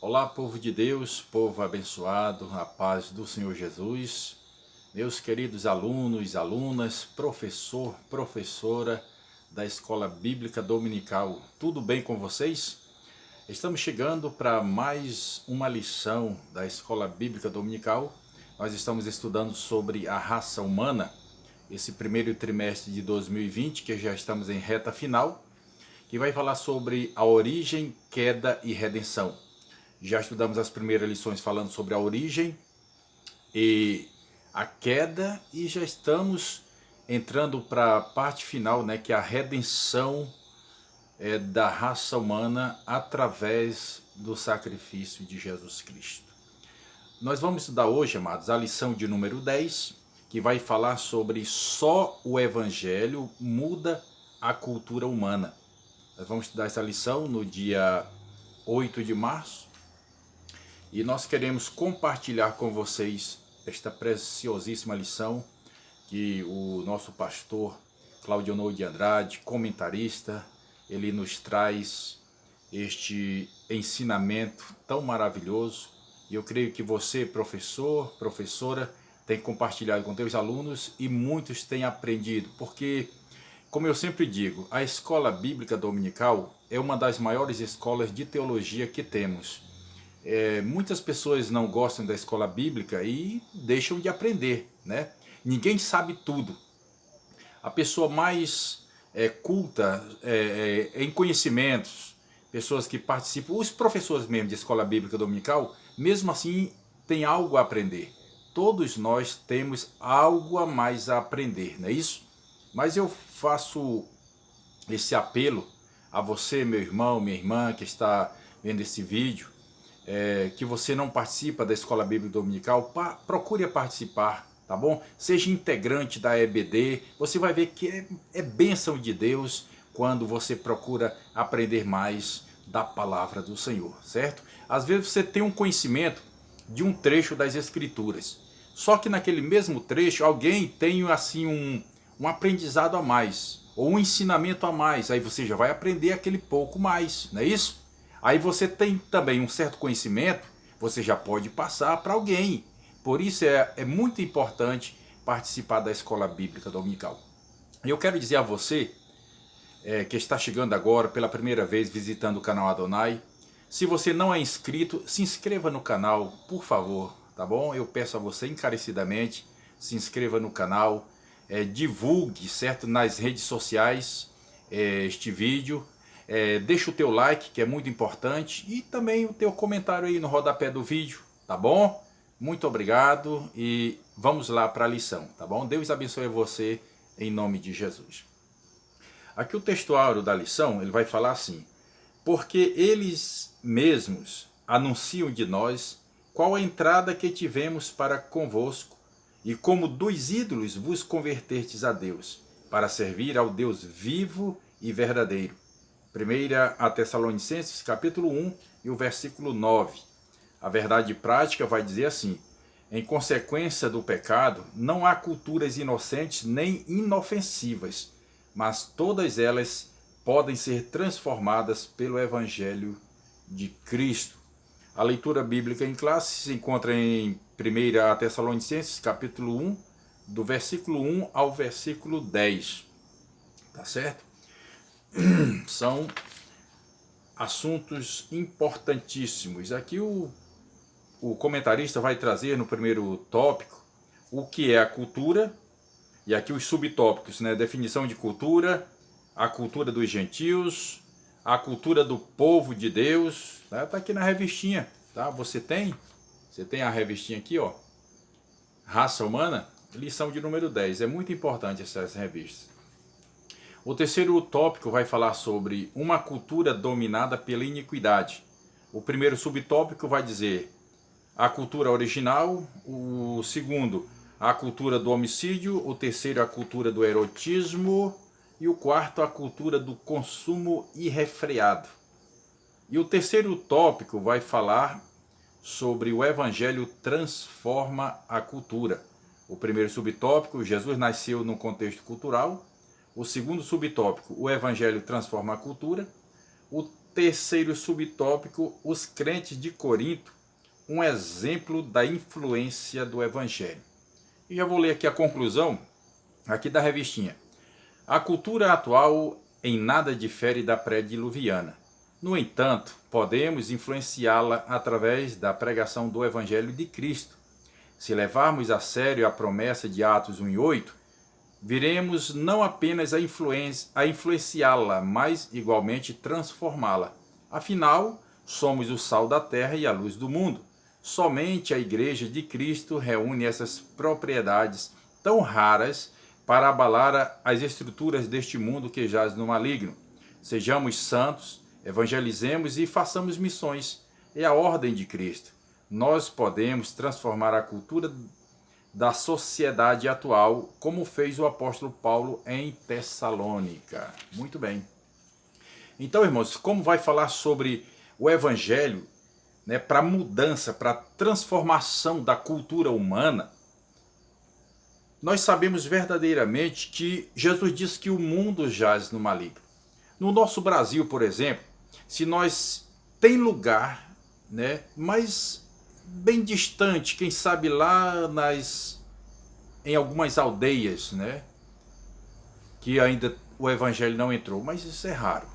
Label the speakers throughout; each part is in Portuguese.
Speaker 1: Olá, povo de Deus, povo abençoado, a paz do Senhor Jesus, meus queridos alunos, alunas, professor, professora da Escola Bíblica Dominical, tudo bem com vocês? Estamos chegando para mais uma lição da Escola Bíblica Dominical. Nós estamos estudando sobre a raça humana, esse primeiro trimestre de 2020, que já estamos em reta final, que vai falar sobre a origem, queda e redenção. Já estudamos as primeiras lições falando sobre a origem e a queda e já estamos entrando para a parte final, né, que é a redenção da raça humana através do sacrifício de Jesus Cristo. Nós vamos estudar hoje, amados, a lição de número 10, que vai falar sobre só o Evangelho muda a cultura humana. Nós vamos estudar essa lição no dia 8 de março. E nós queremos compartilhar com vocês esta preciosíssima lição que o nosso pastor Claudionor de Andrade, comentarista, ele nos traz este ensinamento tão maravilhoso. E eu creio que você, professor, professora, tem compartilhado com teus alunos e muitos têm aprendido, porque, como eu sempre digo, a Escola Bíblica Dominical é uma das maiores escolas de teologia que temos. Muitas pessoas não gostam da escola bíblica e deixam de aprender, né? Ninguém sabe tudo. A pessoa mais culta em conhecimentos, pessoas que participam, os professores mesmo de escola bíblica dominical, mesmo assim tem algo a aprender. Todos nós temos algo a mais a aprender, não é isso? Mas eu faço esse apelo a você, meu irmão, minha irmã, que está vendo esse vídeo, que você não participa da Escola Bíblica Dominical, procure participar, tá bom? Seja integrante da EBD, você vai ver que é bênção de Deus quando você procura aprender mais da palavra do Senhor, certo? Às vezes você tem um conhecimento de um trecho das Escrituras, só que naquele mesmo trecho alguém tem assim um aprendizado a mais, ou um ensinamento a mais, aí você já vai aprender aquele pouco mais, não é isso? Aí você tem também um certo conhecimento, você já pode passar para alguém. Por isso é muito importante participar da Escola Bíblica Dominical. Eu quero dizer a você que está chegando agora pela primeira vez visitando o canal Adonai, se você não é inscrito, se inscreva no canal, por favor, tá bom? Eu peço a você encarecidamente, se inscreva no canal, divulgue, certo, nas redes sociais este vídeo. Deixa o teu like, que é muito importante, e também o teu comentário aí no rodapé do vídeo, tá bom? Muito obrigado e vamos lá para a lição, tá bom? Deus abençoe você em nome de Jesus. Aqui o textuário da lição, ele vai falar assim: porque eles mesmos anunciam de nós qual a entrada que tivemos para convosco, e como dos ídolos vos convertertes a Deus, para servir ao Deus vivo e verdadeiro. 1 Tessalonicenses capítulo 1 e o versículo 9. A verdade prática vai dizer assim: em consequência do pecado, não há culturas inocentes nem inofensivas, mas todas elas podem ser transformadas pelo Evangelho de Cristo. A leitura bíblica em classe se encontra em 1 Tessalonicenses capítulo 1, do versículo 1 ao versículo 10. Tá certo? São assuntos importantíssimos. Aqui o comentarista vai trazer no primeiro tópico o que é a cultura, e aqui os subtópicos, né? Definição de cultura, a cultura dos gentios, a cultura do povo de Deus. Tá aqui na revistinha, tá? Você tem a revistinha aqui, ó, Raça Humana, lição de número 10. É muito importante essas revistas. O terceiro tópico vai falar sobre uma cultura dominada pela iniquidade. O primeiro subtópico vai dizer a cultura original, o segundo, a cultura do homicídio, o terceiro, a cultura do erotismo e o quarto, a cultura do consumo irrefreado. E o terceiro tópico vai falar sobre o evangelho transforma a cultura. O primeiro subtópico, Jesus nasceu num contexto cultural. O segundo subtópico, o evangelho transforma a cultura. O terceiro subtópico, os crentes de Corinto, um exemplo da influência do Evangelho. E já vou ler aqui a conclusão, aqui da revistinha. A cultura atual em nada difere da pré-diluviana. No entanto, podemos influenciá-la através da pregação do Evangelho de Cristo. Se levarmos a sério a promessa de Atos 1:8, viremos não apenas a influenciá-la, mas igualmente transformá-la. Afinal, somos o sal da terra e a luz do mundo. Somente a Igreja de Cristo reúne essas propriedades tão raras para abalar as estruturas deste mundo que jaz no maligno. Sejamos santos, evangelizemos e façamos missões. É a ordem de Cristo. Nós podemos transformar a cultura da sociedade atual, como fez o apóstolo Paulo em Tessalônica. Muito bem. Então, irmãos, como vai falar sobre o Evangelho, né, para mudança, para transformação da cultura humana, nós sabemos verdadeiramente que Jesus diz que o mundo jaz no maligno. No nosso Brasil, por exemplo, se nós tem lugar, né, mas bem distante, quem sabe lá em algumas aldeias, né, que ainda o Evangelho não entrou, mas isso é raro.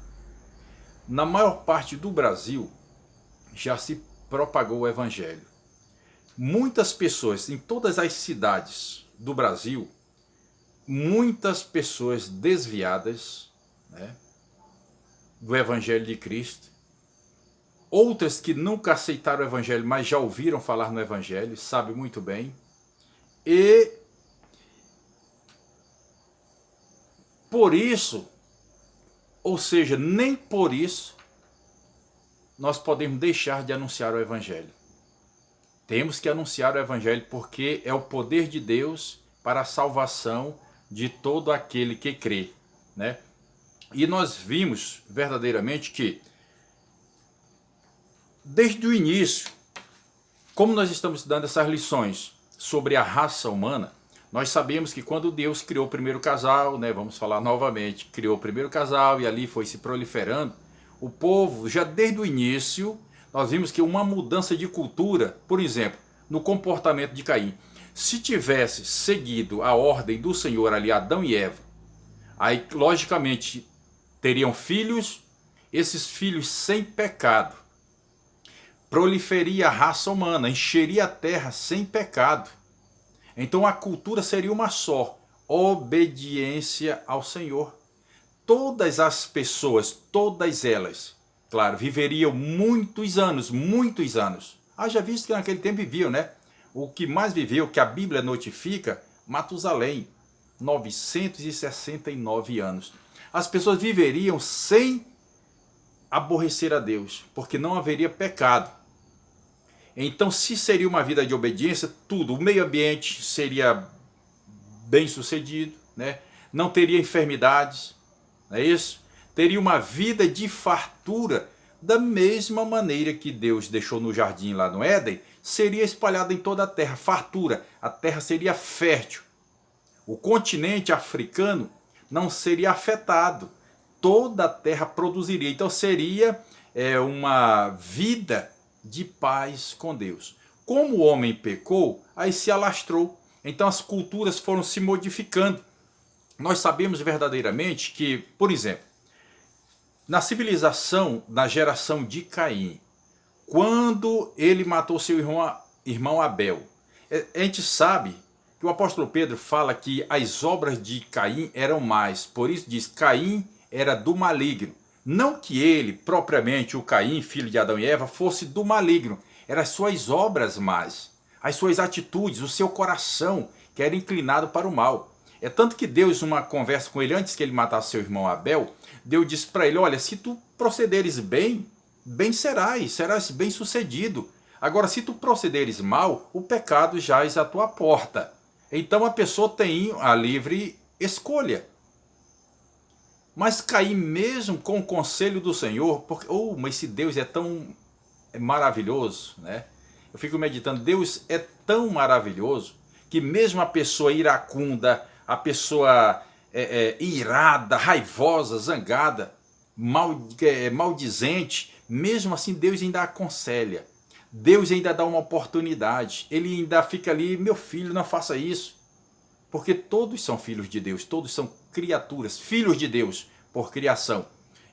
Speaker 1: Na maior parte do Brasil já se propagou o Evangelho. Muitas pessoas, em todas as cidades do Brasil, muitas pessoas desviadas, né, do Evangelho de Cristo, outras que nunca aceitaram o Evangelho, mas já ouviram falar no Evangelho, sabem muito bem, e por isso, ou seja, nem por isso, nós podemos deixar de anunciar o Evangelho. Temos que anunciar o Evangelho porque é o poder de Deus para a salvação de todo aquele que crê, né? E nós vimos verdadeiramente que, desde o início, como nós estamos dando essas lições sobre a raça humana, nós sabemos que quando Deus criou o primeiro casal, né, vamos falar novamente, criou o primeiro casal e ali foi se proliferando, o povo, já desde o início, nós vimos que uma mudança de cultura, por exemplo, no comportamento de Caim, se tivesse seguido a ordem do Senhor ali, Adão e Eva, aí logicamente teriam filhos, esses filhos sem pecado, proliferia a raça humana, encheria a terra sem pecado. Então a cultura seria uma só, obediência ao Senhor. Todas as pessoas, todas elas, claro, viveriam muitos anos, muitos anos. Haja visto que naquele tempo viviam, né? O que mais viveu, que a Bíblia notifica, Matusalém, 969 anos. As pessoas viveriam sem aborrecer a Deus, porque não haveria pecado. Então, se seria uma vida de obediência, tudo, o meio ambiente seria bem sucedido, né? Não teria enfermidades, não é isso? Teria uma vida de fartura, da mesma maneira que Deus deixou no jardim lá no Éden, seria espalhada em toda a terra, fartura, a terra seria fértil. O continente africano não seria afetado, toda a terra produziria, então seria uma vida de paz com Deus. Como o homem pecou, aí se alastrou. Então as culturas foram se modificando. Nós sabemos verdadeiramente que, por exemplo, na civilização, na geração de Caim, quando ele matou seu irmão Abel, a gente sabe que o apóstolo Pedro fala que as obras de Caim eram mais. Por isso diz, Caim era do maligno. Não que ele, propriamente, o Caim, filho de Adão e Eva, fosse do maligno. Eram as suas obras mais, as suas atitudes, o seu coração, que era inclinado para o mal. É tanto que Deus, numa conversa com ele, antes que ele matasse seu irmão Abel, Deus disse para ele, olha, se tu procederes bem, bem serás bem sucedido. Agora, se tu procederes mal, o pecado jaz à tua porta. Então a pessoa tem a livre escolha. Mas Caim, mesmo com o conselho do Senhor, porque, mas esse Deus é tão maravilhoso, né? Eu fico meditando, Deus é tão maravilhoso, que mesmo a pessoa iracunda, a pessoa irada, raivosa, zangada, maldizente, mesmo assim Deus ainda aconselha. Deus ainda dá uma oportunidade. Ele ainda fica ali, meu filho, não faça isso. Porque todos são filhos de Deus, todos são criaturas, filhos de Deus por criação.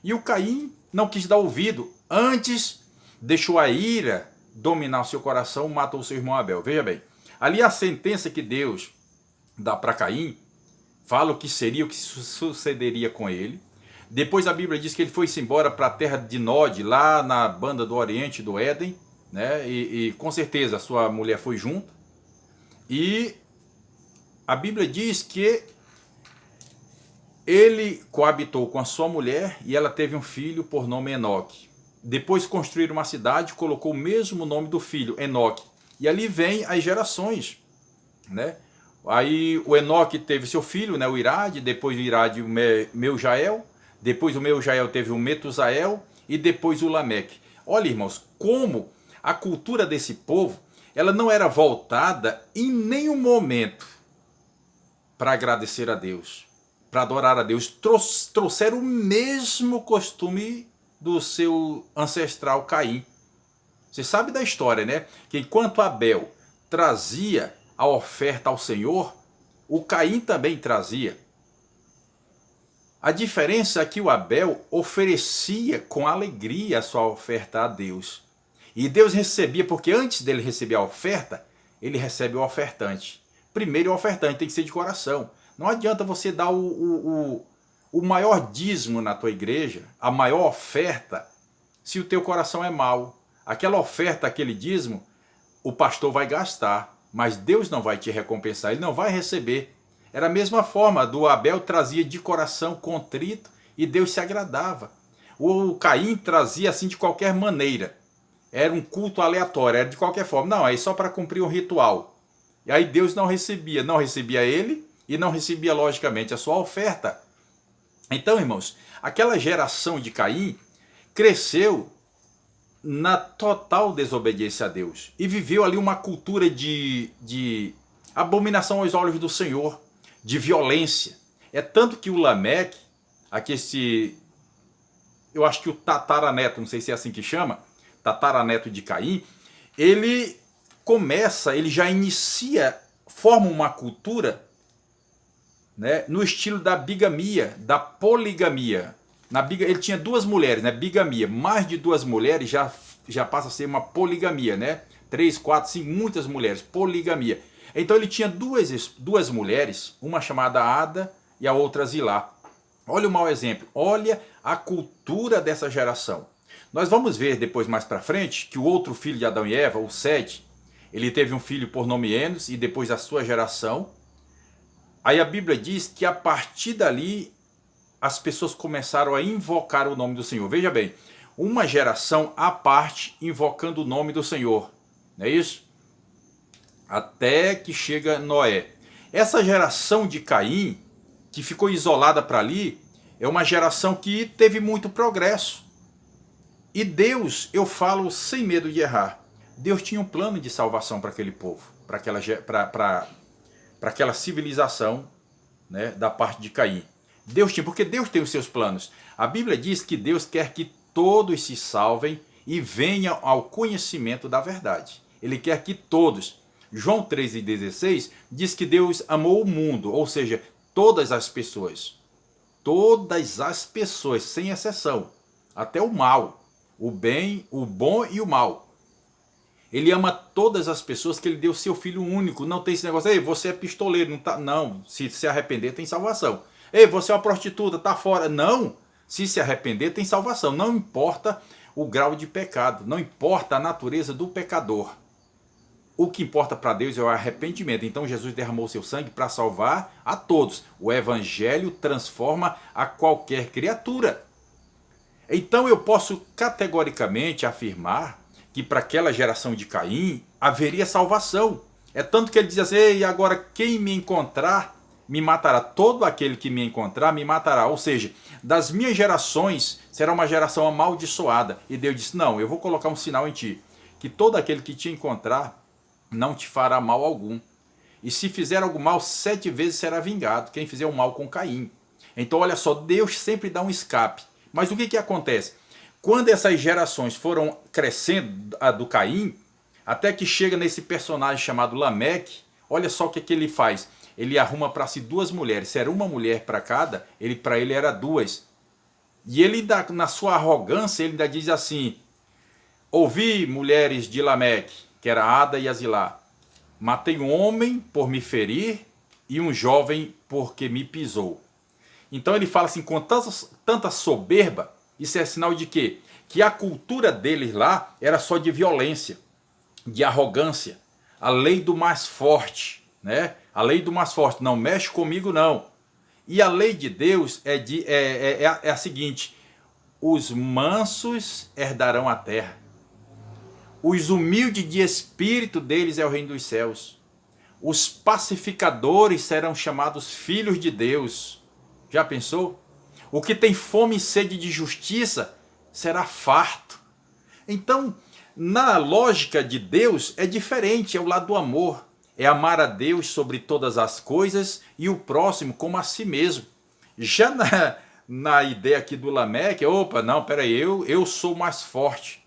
Speaker 1: E o Caim não quis dar ouvido, antes deixou a ira dominar o seu coração, matou seu irmão Abel. Veja bem, ali a sentença que Deus dá para Caim, fala o que seria, o que sucederia com ele. Depois a Bíblia diz que ele foi-se embora para a terra de Nod, lá na banda do Oriente do Éden, né? E com certeza a sua mulher foi junto. E a Bíblia diz que ele coabitou com a sua mulher e ela teve um filho por nome Enoque. Depois construíram uma cidade, colocou o mesmo nome do filho, Enoque. E ali vem as gerações, né? Aí o Enoque teve seu filho, né, o Irade, depois o Irade o Meujael, depois o Meujael teve o Metusael e depois o Lameque. Olha, irmãos, como a cultura desse povo, ela não era voltada em nenhum momento para agradecer a Deus, para adorar a Deus. Trouxeram o mesmo costume do seu ancestral Caim. Você sabe da história, né? Que enquanto Abel trazia a oferta ao Senhor, o Caim também trazia. A diferença é que o Abel oferecia com alegria a sua oferta a Deus. E Deus recebia, porque antes dele receber a oferta, ele recebe o ofertante. Primeiro o ofertante tem que ser de coração. Não adianta você dar o maior dízimo na tua igreja, a maior oferta, se o teu coração é mau. Aquela oferta, aquele dízimo, o pastor vai gastar, mas Deus não vai te recompensar, ele não vai receber. Era a mesma forma, do Abel trazia de coração contrito e Deus se agradava. O Caim trazia assim de qualquer maneira. Era um culto aleatório, era de qualquer forma. Não, aí só para cumprir um ritual. E aí Deus não recebia ele e não recebia logicamente a sua oferta. Então, irmãos, aquela geração de Caim cresceu na total desobediência a Deus e viveu ali uma cultura de abominação aos olhos do Senhor, de violência. É tanto que o Lameque, eu acho que o tataraneto, não sei se é assim que chama, tataraneto de Caim, ele já inicia, forma uma cultura, né, no estilo da bigamia, da poligamia. Ele tinha duas mulheres, né, bigamia, mais de duas mulheres já passa a ser uma poligamia, né? 3, 4, 5, muitas mulheres, poligamia. Então ele tinha duas mulheres, uma chamada Ada e a outra Zilá. Olha o mau exemplo, olha a cultura dessa geração. Nós vamos ver depois mais para frente que o outro filho de Adão e Eva, o Sete, ele teve um filho por nome Enos e depois a sua geração. Aí a Bíblia diz que a partir dali as pessoas começaram a invocar o nome do Senhor. Veja bem, uma geração à parte invocando o nome do Senhor, não é isso? Até que chega Noé. Essa geração de Caim, que ficou isolada para ali, é uma geração que teve muito progresso. E Deus, eu falo sem medo de errar, Deus tinha um plano de salvação para aquele povo, para aquela civilização, né, da parte de Caim. Deus tinha, porque Deus tem os seus planos. A Bíblia diz que Deus quer que todos se salvem e venham ao conhecimento da verdade. Ele quer que todos. João 3,16 diz que Deus amou o mundo, ou seja, todas as pessoas. Todas as pessoas, sem exceção. Até o mal, o bem, o bom e o mal. Ele ama todas as pessoas, que ele deu seu filho único. Não tem esse negócio, ei, você é pistoleiro, não tá. Não, se arrepender tem salvação. Ei, você é uma prostituta, tá fora. Não, se arrepender tem salvação. Não importa o grau de pecado, não importa a natureza do pecador. O que importa para Deus é o arrependimento. Então Jesus derramou seu sangue para salvar a todos. O evangelho transforma a qualquer criatura. Então eu posso categoricamente afirmar que para aquela geração de Caim haveria salvação. É tanto que ele diz assim, e agora quem me encontrar me matará. Todo aquele que me encontrar me matará. Ou seja, das minhas gerações será uma geração amaldiçoada. E Deus disse, não, eu vou colocar um sinal em ti, que todo aquele que te encontrar não te fará mal algum. E se fizer algo mal, 7 vezes será vingado, quem fizer o mal com Caim. Então olha só, Deus sempre dá um escape. Mas o que acontece? Quando essas gerações foram crescendo, a do Caim, até que chega nesse personagem chamado Lameque, olha só o que ele faz. Ele arruma para si duas mulheres. Se era uma mulher para cada, para ele era duas. E ele, na sua arrogância, ele ainda diz assim: ouvi, mulheres de Lameque, que era Ada e Azilá, matei um homem por me ferir e um jovem porque me pisou. Então ele fala assim com tanta soberba. Isso é sinal de quê? Que a cultura deles lá era só de violência, de arrogância. A lei do mais forte, né? A lei do mais forte, não mexe comigo não. E a lei de Deus é a seguinte: os mansos herdarão a terra. Os humildes de espírito deles é o reino dos céus. Os pacificadores serão chamados filhos de Deus. Já pensou? O que tem fome e sede de justiça será farto. Então, na lógica de Deus é diferente, é o lado do amor. É amar a Deus sobre todas as coisas e o próximo como a si mesmo. Já na ideia aqui do Lameque, opa, não, peraí, eu sou mais forte.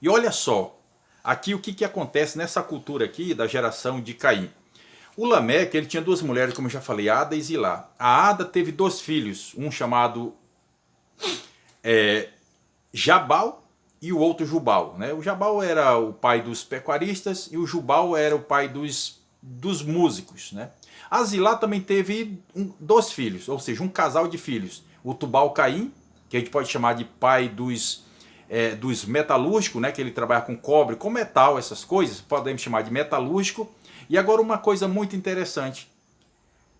Speaker 1: E olha só, aqui o que acontece nessa cultura aqui da geração de Caim. O Lameque, ele tinha duas mulheres, como eu já falei, Ada e Zilá. A Ada teve dois filhos, um chamado Jabal e o outro Jubal, né? O Jabal era o pai dos pecuaristas e o Jubal era o pai dos músicos, né? A Zilá também teve dois filhos, ou seja, um casal de filhos. O Tubal-Caim, que a gente pode chamar de pai dos metalúrgicos, né? Que ele trabalha com cobre, com metal, essas coisas, podemos chamar de metalúrgico. E agora uma coisa muito interessante.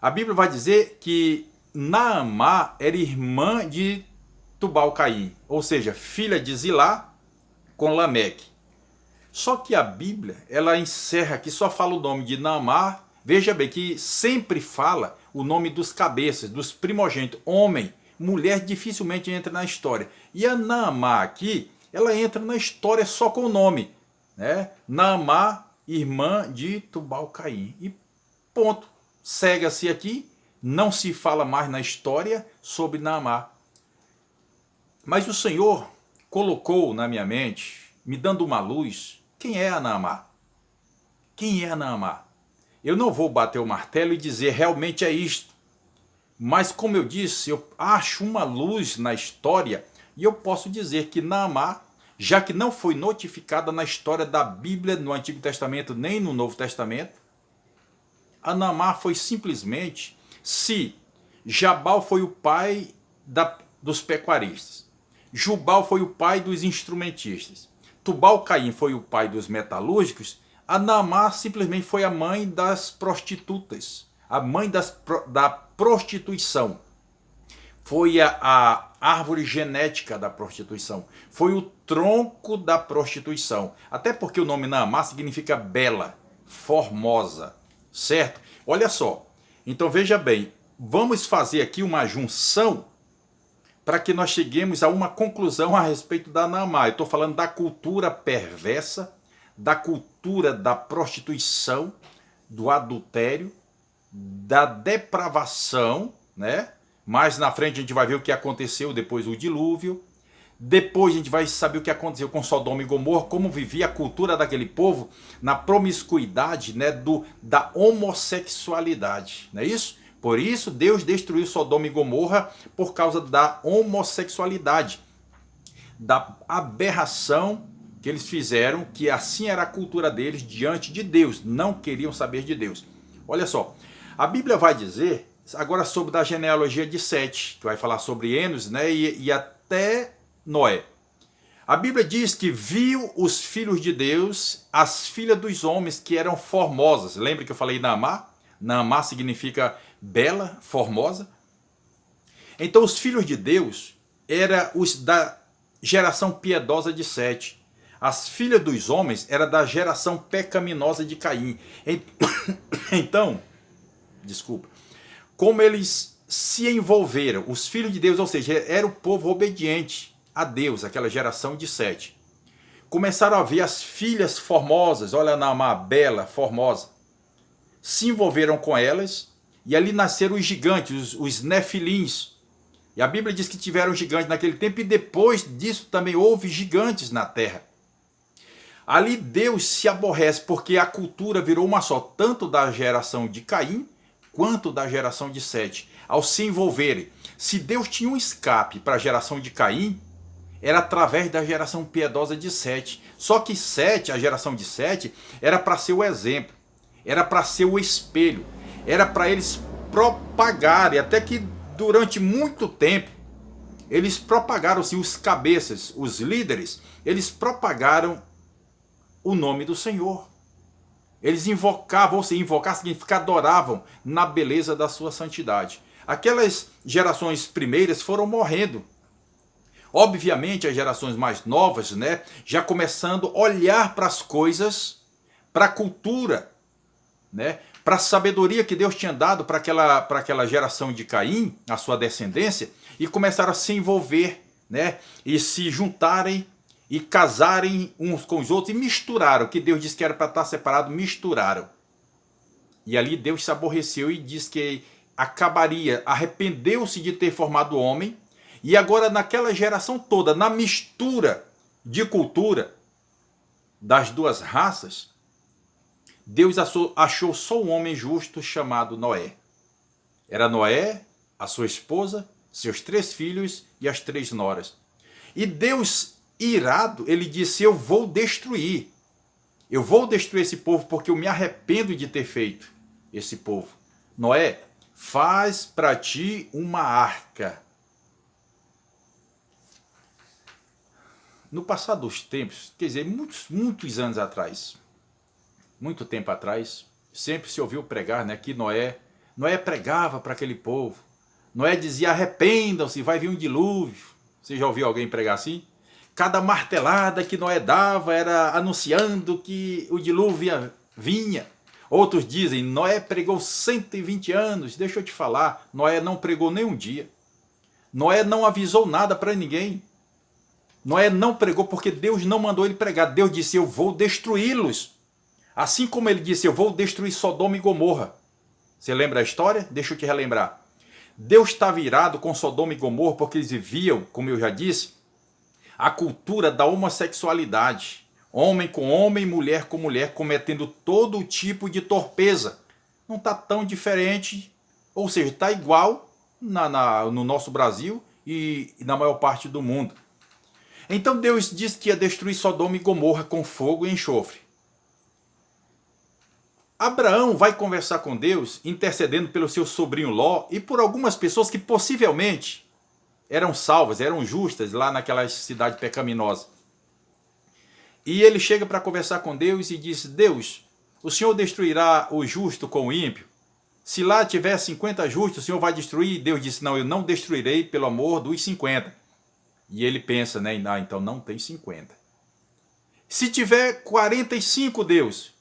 Speaker 1: A Bíblia vai dizer que Naamá era irmã de Tubal-Caim, ou seja, filha de Zilá com Lameque. Só que a Bíblia, ela encerra aqui, só fala o nome de Naamá. Veja bem que sempre fala o nome dos cabeças, dos primogênitos. Homem, mulher dificilmente entra na história. E a Naamá aqui, ela entra na história só com o nome, né? Naamá, irmã de Tubal-Caim. E ponto. Segue-se aqui, não se fala mais na história sobre Naamá. Mas o Senhor colocou na minha mente, me dando uma luz, quem é a Naamá? Quem é a Naamá? Eu não vou bater o martelo e dizer realmente é isto. Mas como eu disse, eu acho uma luz na história e eu posso dizer que Naamá, já que não foi notificada na história da Bíblia no Antigo Testamento nem no Novo Testamento, a Naamá foi simplesmente, se Jabal foi o pai dos pecuaristas, Jubal foi o pai dos instrumentistas, Tubal-Caim foi o pai dos metalúrgicos, a Naamá simplesmente foi a mãe das prostitutas, a mãe da prostituição. Foi a árvore genética da prostituição. Foi o tronco da prostituição. Até porque o nome Naamá significa bela, formosa. Certo? Olha só. Então veja bem. Vamos fazer aqui uma junção para que nós cheguemos a uma conclusão a respeito da Naamá. Eu estou falando da cultura perversa, da cultura da prostituição, do adultério, da depravação, né? Mais na frente a gente vai ver o que aconteceu depois do dilúvio. Depois a gente vai saber o que aconteceu com Sodoma e Gomorra, como vivia a cultura daquele povo na promiscuidade, né, da homossexualidade. Não é isso? Por isso Deus destruiu Sodoma e Gomorra por causa da homossexualidade, da aberração que eles fizeram, que assim era a cultura deles diante de Deus. Não queriam saber de Deus. Olha só, a Bíblia vai dizer agora sobre a genealogia de Sete, que vai falar sobre Enos, né, e até Noé. A Bíblia diz que viu os filhos de Deus, as filhas dos homens que eram formosas. Lembra que eu falei Naamá? Naamá significa bela, formosa. Então os filhos de Deus eram os da geração piedosa de Sete. As filhas dos homens eram da geração pecaminosa de Caim. Então, desculpa, como eles se envolveram, os filhos de Deus, ou seja, era o povo obediente a Deus, aquela geração de Sete. Começaram a ver as filhas formosas, olha Naamá, bela, formosa. Se envolveram com elas e ali nasceram os gigantes, os nefilins. E a Bíblia diz que tiveram gigantes naquele tempo e depois disso também houve gigantes na terra. Ali Deus se aborrece porque a cultura virou uma só, tanto da geração de Caim quanto da geração de Sete, ao se envolverem. Se Deus tinha um escape para a geração de Caim, era através da geração piedosa de Sete. Só que Sete, a geração de Sete, era para ser o exemplo, era para ser o espelho, era para eles propagarem, até que durante muito tempo, eles propagaram-se, os cabeças, os líderes, eles propagaram o nome do Senhor. Eles invocavam, ou seja, invocar significa adoravam na beleza da sua santidade. Aquelas gerações primeiras foram morrendo. Obviamente as gerações mais novas, né, já começando a olhar para as coisas, para a cultura, né, para a sabedoria que Deus tinha dado para aquela geração de Caim, a sua descendência, e começaram a se envolver, né, e se juntarem e casarem uns com os outros e misturaram, que Deus disse que era para estar separado, misturaram. E ali Deus se aborreceu e disse que acabaria, arrependeu-se de ter formado o homem, e agora naquela geração toda, na mistura de cultura das duas raças, Deus achou só um homem justo chamado Noé. Era Noé, a sua esposa, seus 3 filhos e as 3 noras. E Deus, irado, ele disse: eu vou destruir esse povo porque eu me arrependo de ter feito esse povo. Noé, faz para ti uma arca. No passar dos tempos, quer dizer, muitos anos atrás, muito tempo atrás, sempre se ouviu pregar, né, que Noé pregava para aquele povo. Noé dizia: arrependam-se, vai vir um dilúvio. Você já ouviu alguém pregar assim? Cada martelada que Noé dava era anunciando que o dilúvio vinha. Outros dizem: Noé pregou 120 anos. Deixa eu te falar, Noé não pregou nem um dia. Noé não avisou nada para ninguém. Noé não pregou porque Deus não mandou ele pregar. Deus disse: eu vou destruí-los. Assim como ele disse: eu vou destruir Sodoma e Gomorra. Você lembra a história? Deixa eu te relembrar. Deus estava irado com Sodoma e Gomorra porque eles viviam, como eu já disse, a cultura da homossexualidade. Homem com homem, mulher com mulher, cometendo todo tipo de torpeza. Não está tão diferente, ou seja, está igual no nosso Brasil e na maior parte do mundo. Então Deus disse que ia destruir Sodoma e Gomorra com fogo e enxofre. Abraão vai conversar com Deus, intercedendo pelo seu sobrinho Ló e por algumas pessoas que possivelmente eram salvas, eram justas lá naquela cidade pecaminosa. E ele chega para conversar com Deus e diz: Deus, o Senhor destruirá o justo com o ímpio? Se lá tiver 50 justos, o Senhor vai destruir? Deus disse: não, eu não destruirei pelo amor dos 50. E ele pensa, né? Ah, então não tem 50. Se tiver 45, Deus.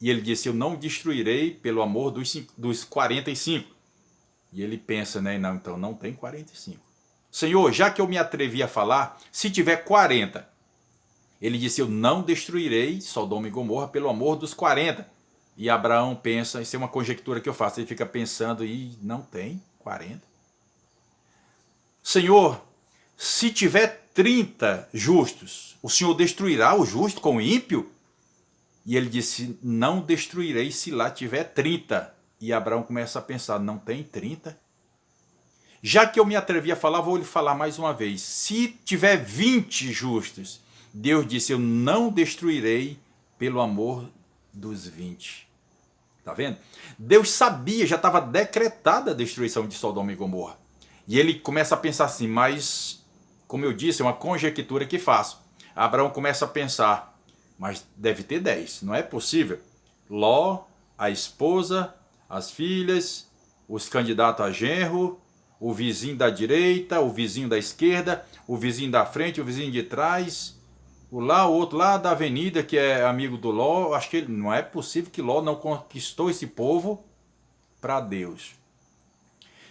Speaker 1: E ele disse: eu não destruirei pelo amor dos 45. E ele pensa, né? Não, então não tem 45. Senhor, já que eu me atrevi a falar, se tiver 40. Ele disse: eu não destruirei Sodoma e Gomorra pelo amor dos 40. E Abraão pensa, isso é uma conjectura que eu faço, ele fica pensando, e não tem 40. Senhor, se tiver 30 justos, o Senhor destruirá o justo com o ímpio? E ele disse: não destruirei se lá tiver 30. E Abraão começa a pensar: não tem 30? Já que eu me atrevi a falar, vou lhe falar mais uma vez. Se tiver 20 justos, Deus disse: eu não destruirei pelo amor dos 20. Está vendo? Deus sabia, já estava decretada a destruição de Sodoma e Gomorra. E ele começa a pensar assim, mas, como eu disse, é uma conjectura que faço. Abraão começa a pensar: mas deve ter 10, não é possível. Ló, a esposa, as filhas, os candidatos a genro, o vizinho da direita, o vizinho da esquerda, o vizinho da frente, o vizinho de trás, o outro lá da avenida que é amigo do Ló. Acho que não é possível que Ló não conquistou esse povo para Deus.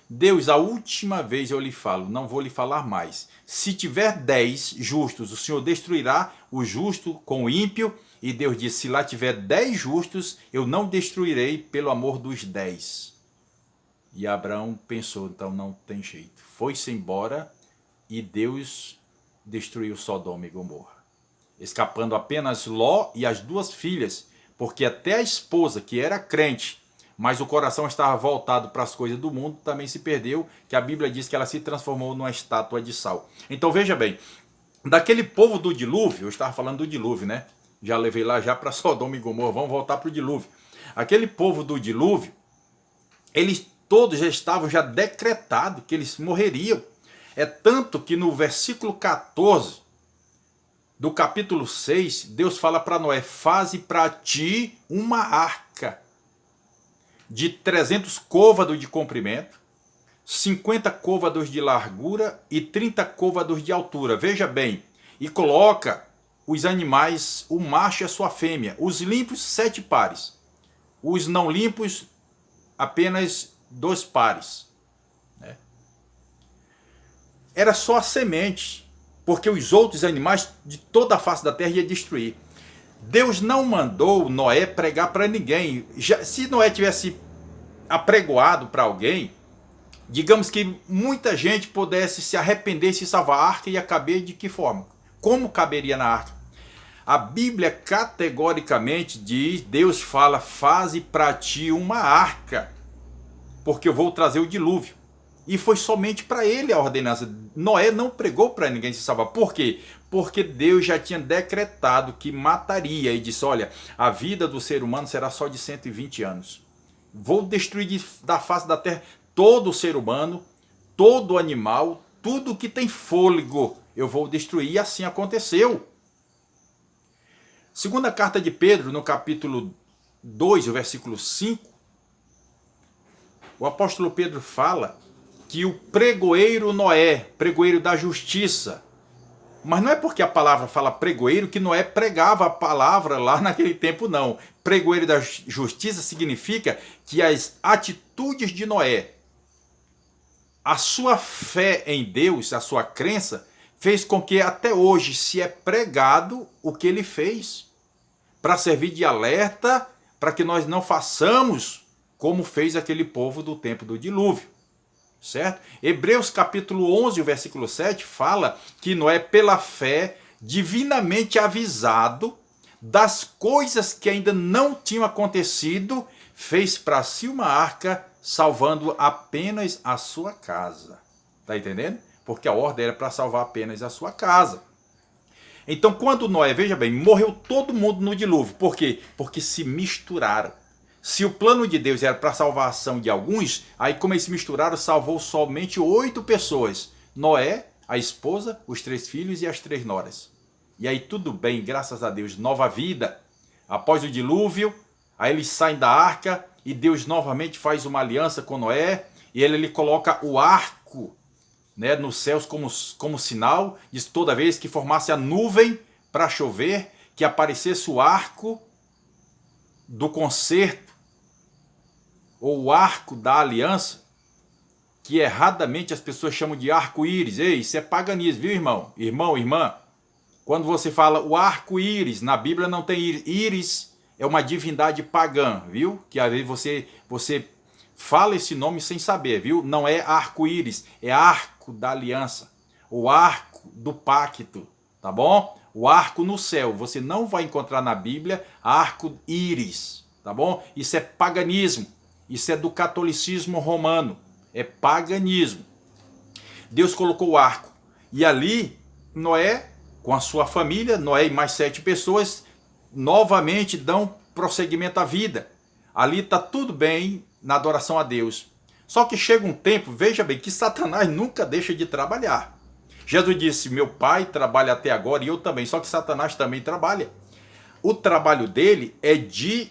Speaker 1: Deus, a última vez eu lhe falo, não vou lhe falar mais. Se tiver 10 justos, o Senhor destruirá o justo com o ímpio. E Deus disse: se lá tiver 10 justos, eu não destruirei pelo amor dos 10. E Abraão pensou, então não tem jeito. Foi-se embora e Deus destruiu Sodoma e Gomorra, escapando apenas Ló e as duas filhas, porque até a esposa, que era crente, mas o coração estava voltado para as coisas do mundo, também se perdeu, que a Bíblia diz que ela se transformou numa estátua de sal. Então veja bem, daquele povo do dilúvio, eu estava falando do dilúvio, né? Já levei lá já para Sodoma e Gomorra, vamos voltar para o dilúvio. Aquele povo do dilúvio, eles todos já estavam já decretado que eles morreriam. É tanto que no versículo 14 do capítulo 6, Deus fala para Noé: faze para ti uma arca de 300 côvados de comprimento, 50 côvados de largura e 30 côvados de altura. Veja bem, e coloca os animais, o macho e a sua fêmea, os limpos 7 pares, os não limpos apenas 2 pares. Era só a semente, porque os outros animais de toda a face da terra ia destruir. Deus não mandou Noé pregar para ninguém. Se Noé tivesse apregoado para alguém, digamos que muita gente pudesse se arrepender e se salvar. A arca ia caber de que forma? Como caberia na arca? A Bíblia categoricamente diz, Deus fala: faze para ti uma arca, porque eu vou trazer o dilúvio. E foi somente para ele a ordenança. Noé não pregou para ninguém se salvar. Por quê? Porque Deus já tinha decretado que mataria. E disse: olha, a vida do ser humano será só de 120 anos. Vou destruir da face da terra todo ser humano, todo animal, tudo que tem fôlego. Eu vou destruir. E assim aconteceu. Segunda carta de Pedro, no capítulo 2, o versículo 5, o apóstolo Pedro fala que o pregoeiro Noé, pregoeiro da justiça, mas não é porque a palavra fala pregoeiro que Noé pregava a palavra lá naquele tempo, não. Pregoeiro da justiça significa que as atitudes de Noé, a sua fé em Deus, a sua crença, fez com que até hoje se é pregado o que ele fez, para servir de alerta, para que nós não façamos como fez aquele povo do tempo do dilúvio. Certo? Hebreus capítulo 11, o versículo 7 fala que Noé, pela fé, divinamente avisado das coisas que ainda não tinham acontecido, fez para si uma arca, salvando apenas a sua casa. Tá entendendo? Porque a ordem era para salvar apenas a sua casa. Então, quando Noé, veja bem, morreu todo mundo no dilúvio. Por quê? Porque se misturaram. Se o plano de Deus era para a salvação de alguns, aí como eles se misturaram, salvou somente 8 pessoas. Noé, a esposa, os 3 filhos e as 3 noras. E aí tudo bem, graças a Deus, nova vida. Após o dilúvio, aí eles saem da arca e Deus novamente faz uma aliança com Noé. E ele coloca o arco, né, nos céus como sinal. Diz: toda vez que formasse a nuvem para chover, que aparecesse o arco do concerto, ou o arco da aliança, que erradamente as pessoas chamam de arco-íris. Ei, isso é paganismo, viu, irmão? Irmão, irmã. Quando você fala o arco-íris, na Bíblia não tem íris. Íris é uma divindade pagã, viu? Que às vezes você fala esse nome sem saber, viu? Não é arco-íris, é arco da aliança. O arco do pacto, tá bom? O arco no céu. Você não vai encontrar na Bíblia arco-íris, tá bom? Isso é paganismo. Isso é do catolicismo romano. É paganismo. Deus colocou o arco. E ali, Noé, com a sua família, Noé e mais 7 pessoas, novamente dão prosseguimento à vida. Ali está tudo bem na adoração a Deus. Só que chega um tempo, veja bem, que Satanás nunca deixa de trabalhar. Jesus disse: meu pai trabalha até agora e eu também. Só que Satanás também trabalha. O trabalho dele é de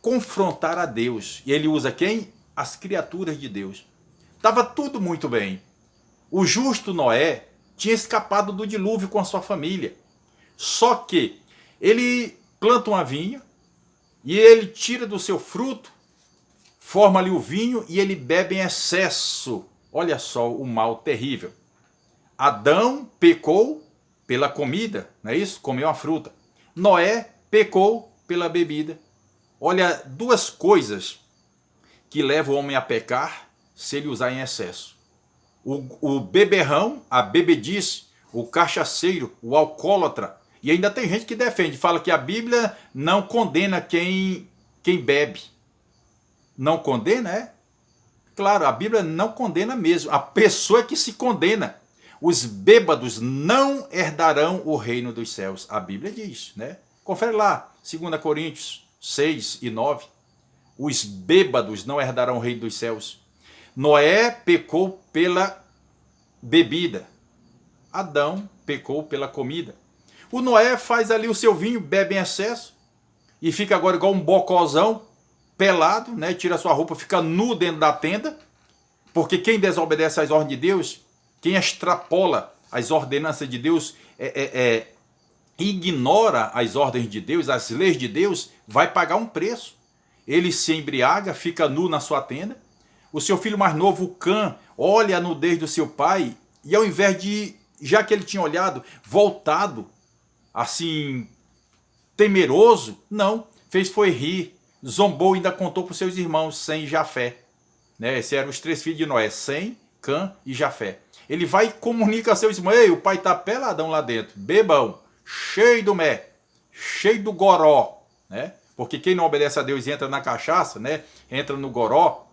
Speaker 1: confrontar a Deus. E ele usa quem? As criaturas de Deus. Estava tudo muito bem. O justo Noé tinha escapado do dilúvio com a sua família. Só que ele planta uma vinha e ele tira do seu fruto, forma ali o vinho e ele bebe em excesso. Olha só o mal terrível. Adão pecou pela comida, não é isso? Comeu a fruta. Noé pecou pela bebida. Olha, 2 coisas que levam o homem a pecar se ele usar em excesso. O beberrão, a bebedice, o cachaceiro, o alcoólatra. E ainda tem gente que defende, fala que a Bíblia não condena quem bebe. Não condena, é? Claro, a Bíblia não condena mesmo. A pessoa que se condena. Os bêbados não herdarão o reino dos céus. A Bíblia diz, né? Confere lá, 2 Coríntios 6 e 9. Os bêbados não herdarão o reino dos céus. Noé pecou pela bebida. Adão pecou pela comida. O Noé faz ali o seu vinho, bebe em excesso e fica agora igual um bocózão, pelado, né? Tira sua roupa, fica nu dentro da tenda, porque quem desobedece às ordens de Deus, quem extrapola as ordenanças de Deus, ignora as ordens de Deus, as leis de Deus, vai pagar um preço. Ele se embriaga, fica nu na sua tenda. O seu filho mais novo, o Cã, olha a nudez do seu pai e ao invés de, já que ele tinha olhado, voltado, assim, temeroso, não, foi rir, zombou e ainda contou para os seus irmãos, Sem e Jafé. Né? Esses eram os 3 filhos de Noé, Sem, Cã e Jafé. Ele vai e comunica a seus irmãos, ei, o pai está peladão lá dentro, bebão, cheio do mé, cheio do goró, né? Porque quem não obedece a Deus e entra na cachaça, né? Entra no goró,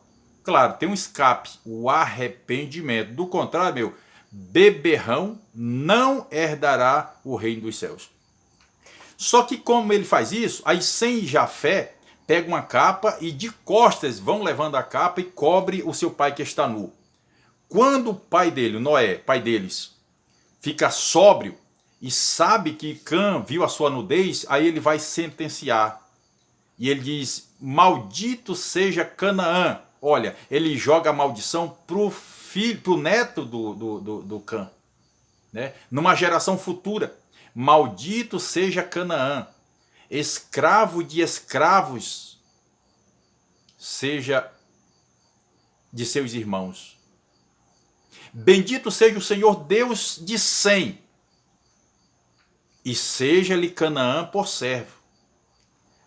Speaker 1: claro, tem um escape, o arrependimento. Do contrário, beberrão não herdará o reino dos céus. Só que como ele faz isso, aí Sem e Jafé pega uma capa e de costas vão levando a capa e cobre o seu pai que está nu. Quando o pai dele, Noé, pai deles, fica sóbrio e sabe que Cã viu a sua nudez, aí ele vai sentenciar. E ele diz, maldito seja Canaã. Olha, ele joga a maldição pro neto do Cã, né? Numa geração futura. Maldito seja Canaã, escravo de escravos seja de seus irmãos. Bendito seja o Senhor Deus de Sem, e seja-lhe Canaã por servo.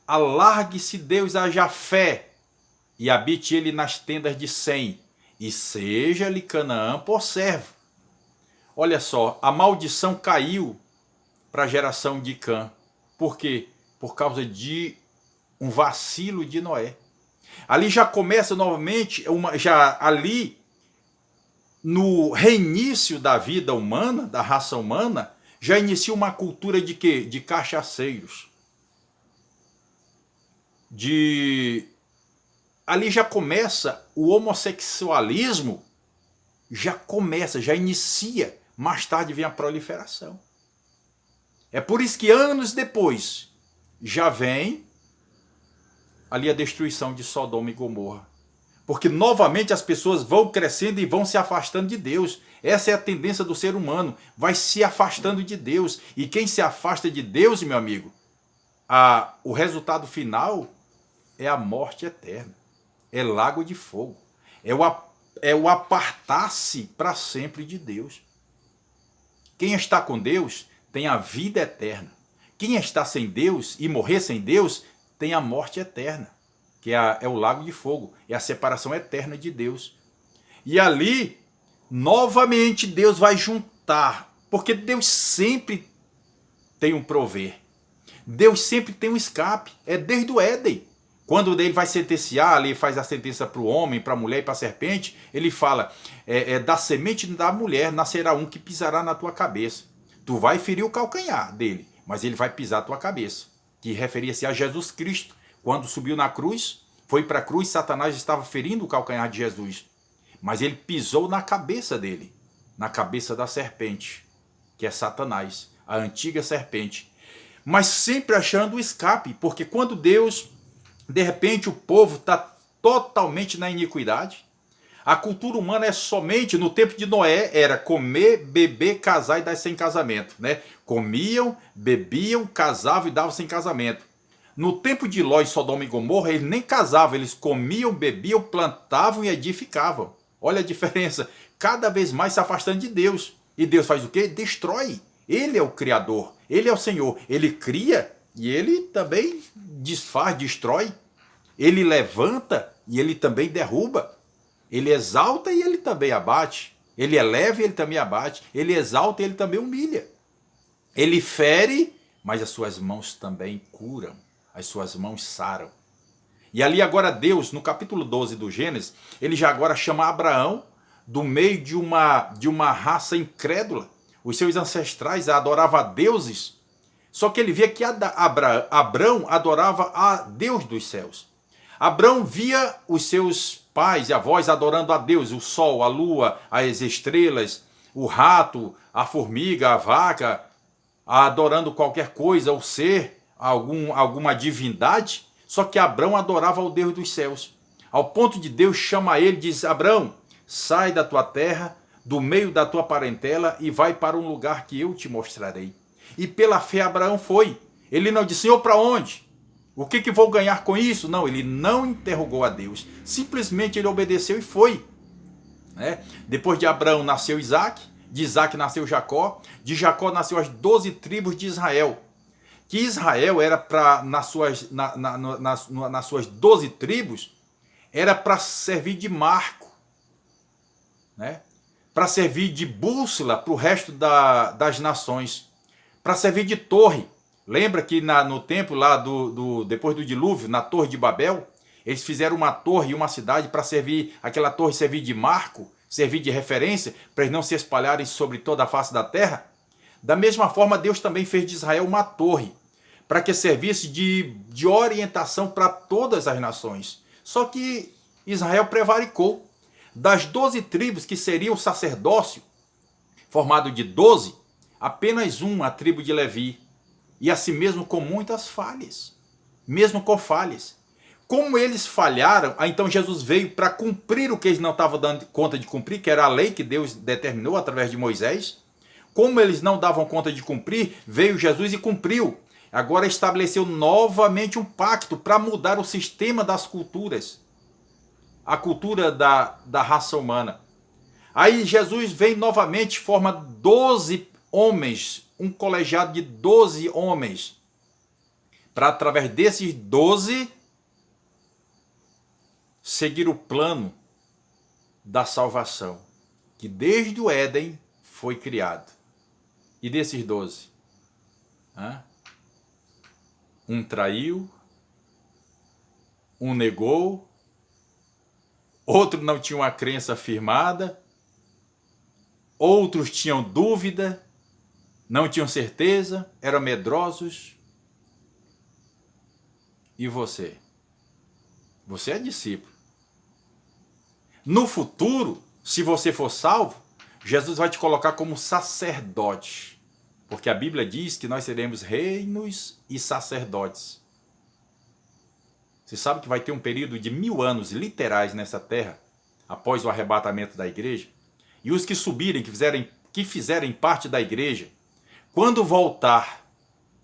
Speaker 1: Alargue-se Deus a Jafé, e habite ele nas tendas de Sem, e seja-lhe Canaã por servo. Olha só, a maldição caiu para a geração de Cã. Por quê? Por causa de um vacilo de Noé. Ali já começa novamente, ali no reinício da vida humana, da raça humana, já inicia uma cultura de quê? De cachaceiros. Ali já começa o homossexualismo, já inicia, mais tarde vem a proliferação. É por isso que anos depois já vem ali a destruição de Sodoma e Gomorra. Porque novamente as pessoas vão crescendo e vão se afastando de Deus. Essa é a tendência do ser humano, vai se afastando de Deus. E quem se afasta de Deus, meu amigo, o resultado final é a morte eterna. É lago de fogo. É o apartar-se para sempre de Deus. Quem está com Deus tem a vida eterna. Quem está sem Deus e morrer sem Deus tem a morte eterna, que é o lago de fogo, é a separação eterna de Deus. E ali, novamente, Deus vai juntar, porque Deus sempre tem um prover. Deus sempre tem um escape, é desde o Éden. Quando ele vai sentenciar, ele faz a sentença para o homem, para a mulher e para a serpente, ele fala, da semente da mulher nascerá um que pisará na tua cabeça. Tu vai ferir o calcanhar dele, mas ele vai pisar a tua cabeça. Que referia-se a Jesus Cristo. Quando subiu na cruz, foi para a cruz, Satanás estava ferindo o calcanhar de Jesus. Mas ele pisou na cabeça dele, na cabeça da serpente, que é Satanás, a antiga serpente. Mas sempre achando o escape, porque quando Deus, de repente o povo está totalmente na iniquidade, a cultura humana é somente, no tempo de Noé, era comer, beber, casar e dar sem casamento, né? Comiam, bebiam, casavam e davam sem casamento. No tempo de Ló e Sodoma e Gomorra, eles nem casavam, eles comiam, bebiam, plantavam e edificavam. Olha a diferença, cada vez mais se afastando de Deus. E Deus faz o quê? Destrói. Ele é o Criador, Ele é o Senhor. Ele cria e Ele também desfaz, destrói. Ele levanta e Ele também derruba. Ele exalta e ele também abate. Ele eleva e ele também abate. Ele exalta e ele também humilha. Ele fere, mas as suas mãos também curam. As suas mãos saram. E ali agora Deus, no capítulo 12 do Gênesis, ele já agora chama Abraão do meio de uma raça incrédula. Os seus ancestrais adoravam a deuses. Só que ele via que Abraão adorava a Deus dos céus. Abraão via os seus pais e avós adorando a Deus, o sol, a lua, as estrelas, o rato, a formiga, a vaca, adorando qualquer coisa, ou ser, alguma divindade. Só que Abraão adorava ao Deus dos céus. Ao ponto de Deus chama ele e diz: Abraão, sai da tua terra, do meio da tua parentela e vai para um lugar que eu te mostrarei. E pela fé Abraão foi. Ele não disse: Senhor, para onde? O que vou ganhar com isso? Não, ele não interrogou a Deus. Simplesmente ele obedeceu e foi. Depois de Abraão nasceu Isaac, de Isaac nasceu Jacó, de Jacó nasceu as 12 tribos de Israel. Que Israel era para, nas suas 12 tribos, era para servir de marco, para servir de bússola para o resto das nações, para servir de torre. Lembra que no tempo lá depois do dilúvio, na Torre de Babel, eles fizeram uma torre e uma cidade para servir, aquela torre servir de marco, servir de referência, para eles não se espalharem sobre toda a face da terra? Da mesma forma, Deus também fez de Israel uma torre, para que servisse de orientação para todas as nações. Só que Israel prevaricou. Das 12 tribos que seria o sacerdócio, formado de 12, apenas uma, a tribo de Levi. E assim mesmo com muitas falhas. Mesmo com falhas. Como eles falharam, então Jesus veio para cumprir o que eles não estavam dando conta de cumprir, que era a lei que Deus determinou através de Moisés. Como eles não davam conta de cumprir, veio Jesus e cumpriu. Agora estabeleceu novamente um pacto para mudar o sistema das culturas. A cultura da raça humana. Aí Jesus vem novamente, forma 12 homens, um colegiado de 12 homens, para através desses 12 seguir o plano da salvação, que desde o Éden foi criado. E desses 12, um traiu, um negou, outro não tinha uma crença firmada, outros tinham dúvida, não tinham certeza, eram medrosos. E você? Você é discípulo. No futuro, se você for salvo, Jesus vai te colocar como sacerdote. Porque a Bíblia diz que nós seremos reinos e sacerdotes. Você sabe que vai ter um período de 1000 anos literais nessa terra, após o arrebatamento da igreja. E os que subirem, que fizerem parte da igreja, quando voltar,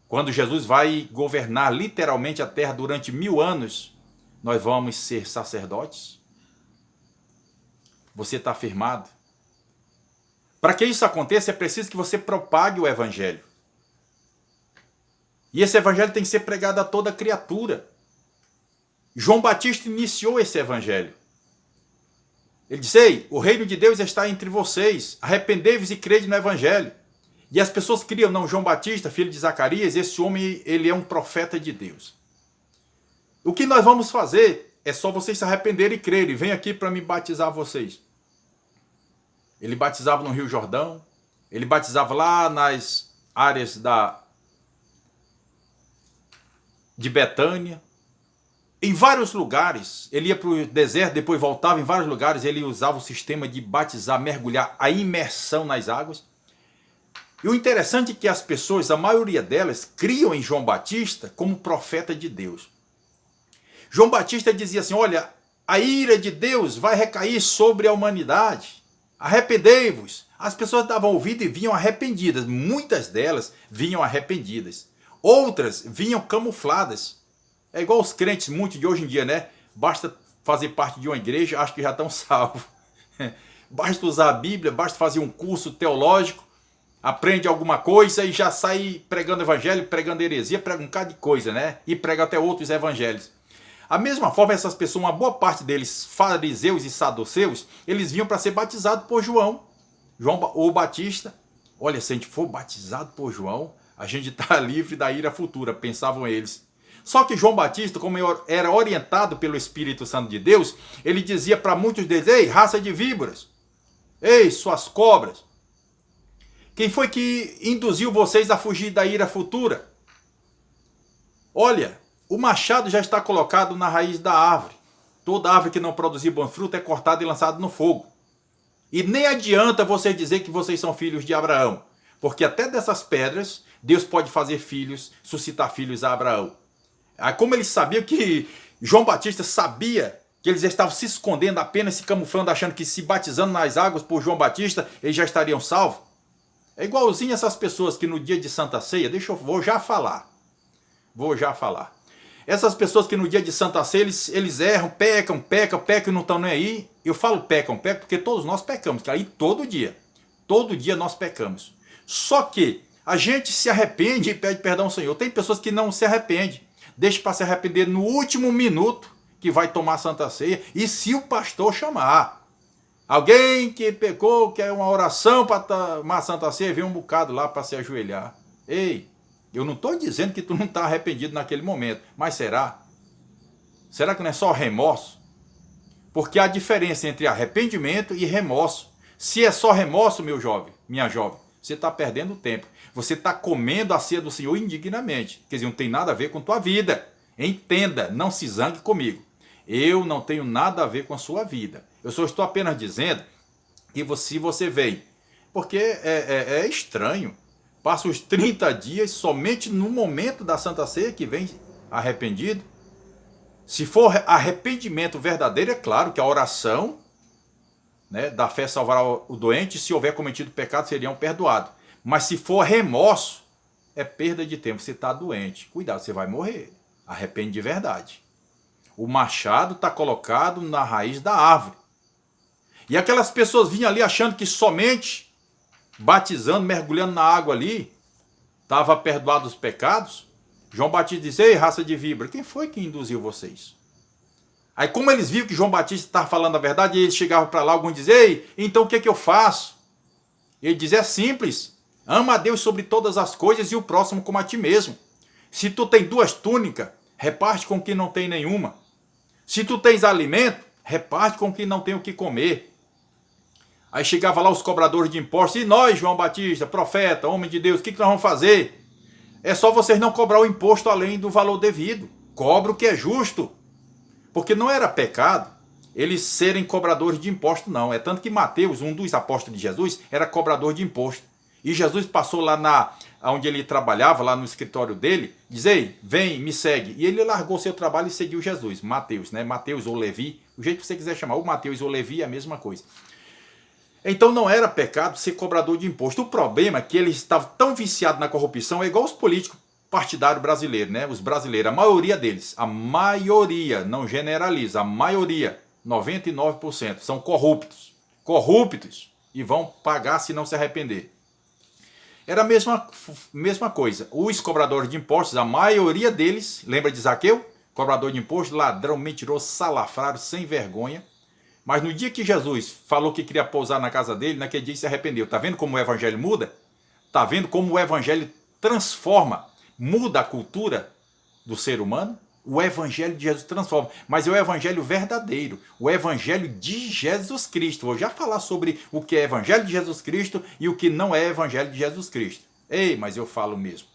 Speaker 1: quando Jesus vai governar literalmente a terra durante 1000 anos, nós vamos ser sacerdotes? Você está firmado? Para que isso aconteça, é preciso que você propague o evangelho. E esse evangelho tem que ser pregado a toda criatura. João Batista iniciou esse evangelho. Ele disse: Ei, o reino de Deus está entre vocês, arrependei-vos e crede no evangelho. E as pessoas criam: não, João Batista, filho de Zacarias, esse homem, ele é um profeta de Deus. O que nós vamos fazer é só vocês se arrependerem e crerem. Vem aqui para me batizar vocês. Ele batizava no Rio Jordão, ele batizava lá nas áreas de Betânia. Em vários lugares, ele ia para o deserto, depois voltava. Em vários lugares ele usava o sistema de batizar, mergulhar, a imersão nas águas. E o interessante é que as pessoas, a maioria delas, criam em João Batista como profeta de Deus. João Batista dizia assim: olha, a ira de Deus vai recair sobre a humanidade. Arrependei-vos. As pessoas davam ouvido e vinham arrependidas. Muitas delas vinham arrependidas. Outras vinham camufladas. É igual os crentes muito de hoje em dia, né? Basta fazer parte de uma igreja, acho que já estão salvos. Basta usar a Bíblia, basta fazer um curso teológico, aprende alguma coisa e já sai pregando evangelho, pregando heresia, prega um bocado de coisa, né? E prega até outros evangelhos. A mesma forma, essas pessoas, uma boa parte deles, fariseus e saduceus, eles vinham para ser batizados por João o Batista. Olha, se a gente for batizado por João, a gente está livre da ira futura, pensavam eles. Só que João Batista, como era orientado pelo Espírito Santo de Deus, ele dizia para muitos deles: ei, raça de víboras, ei, suas cobras, quem foi que induziu vocês a fugir da ira futura? Olha, o machado já está colocado na raiz da árvore. Toda árvore que não produzir bom fruto é cortada e lançada no fogo. E nem adianta você dizer que vocês são filhos de Abraão, porque até dessas pedras, Deus pode fazer filhos, suscitar filhos a Abraão. Aí, como eles sabiam que João Batista sabia que eles estavam se escondendo, apenas se camuflando, achando que se batizando nas águas por João Batista, eles já estariam salvos. É igualzinho essas pessoas que no dia de Santa Ceia, vou já falar. Essas pessoas que no dia de Santa Ceia, eles erram, pecam e não estão nem aí. Eu falo pecam porque todos nós pecamos, que aí todo dia nós pecamos. Só que a gente se arrepende e pede perdão ao Senhor. Tem pessoas que não se arrependem, deixa para se arrepender no último minuto que vai tomar a Santa Ceia, e se o pastor chamar. Alguém que pecou, quer uma oração para tomar a Santa Ceia, vem um bocado lá para se ajoelhar. Ei, eu não estou dizendo que tu não está arrependido naquele momento, mas será? Será que não é só remorso? Porque há diferença entre arrependimento e remorso. Se é só remorso, meu jovem, minha jovem, você está perdendo tempo. Você está comendo a ceia do Senhor indignamente. Quer dizer, não tem nada a ver com tua vida. Entenda, não se zangue comigo. Eu não tenho nada a ver com a sua vida. Eu só estou apenas dizendo que se você vem, porque é estranho, passa os 30 dias somente no momento da Santa Ceia que vem arrependido. Se for arrependimento verdadeiro, é claro que a oração, né, da fé salvará o doente, se houver cometido pecado, seriam perdoados. Mas se for remorso, é perda de tempo, você está doente. Cuidado, você vai morrer. Arrepende de verdade. O machado está colocado na raiz da árvore. E aquelas pessoas vinham ali achando que somente batizando, mergulhando na água ali, estava perdoado os pecados. João Batista disse: ei, raça de víbora, quem foi que induziu vocês? Aí, como eles viram que João Batista estava falando a verdade, eles chegavam para lá, alguns diziam: ei, então o que é que eu faço? Ele diz: é simples, ama a Deus sobre todas as coisas e o próximo como a ti mesmo. Se tu tem 2 túnicas, reparte com quem não tem nenhuma. Se tu tens alimento, reparte com quem não tem o que comer. Aí chegava lá os cobradores de impostos: e nós, João Batista, profeta, homem de Deus, o que nós vamos fazer? É só vocês não cobrar o imposto além do valor devido. Cobra o que é justo. Porque não era pecado eles serem cobradores de imposto, não. É tanto que Mateus, um dos apóstolos de Jesus, era cobrador de imposto. E Jesus passou lá onde ele trabalhava, lá no escritório dele, diz: ei, vem, me segue. E ele largou seu trabalho e seguiu Jesus. Mateus, né? Mateus ou Levi, o jeito que você quiser chamar, ou Mateus ou Levi é a mesma coisa. Então não era pecado ser cobrador de imposto. O problema é que eles estavam tão viciados na corrupção, é igual os políticos partidários brasileiros, né? Os brasileiros, a maioria deles, a maioria, não generaliza, a maioria, 99%, são corruptos, e vão pagar se não se arrepender. Era a mesma coisa. Os cobradores de impostos, a maioria deles, lembra de Zaqueu? Cobrador de imposto, ladrão, mentiroso, salafrário, sem vergonha. Mas no dia que Jesus falou que queria pousar na casa dele, naquele dia ele se arrependeu. Está vendo como o evangelho muda? Está vendo como o evangelho transforma, muda a cultura do ser humano? O evangelho de Jesus transforma, mas é o evangelho verdadeiro, o evangelho de Jesus Cristo. Vou já falar sobre o que é evangelho de Jesus Cristo e o que não é evangelho de Jesus Cristo. Ei, mas eu falo mesmo.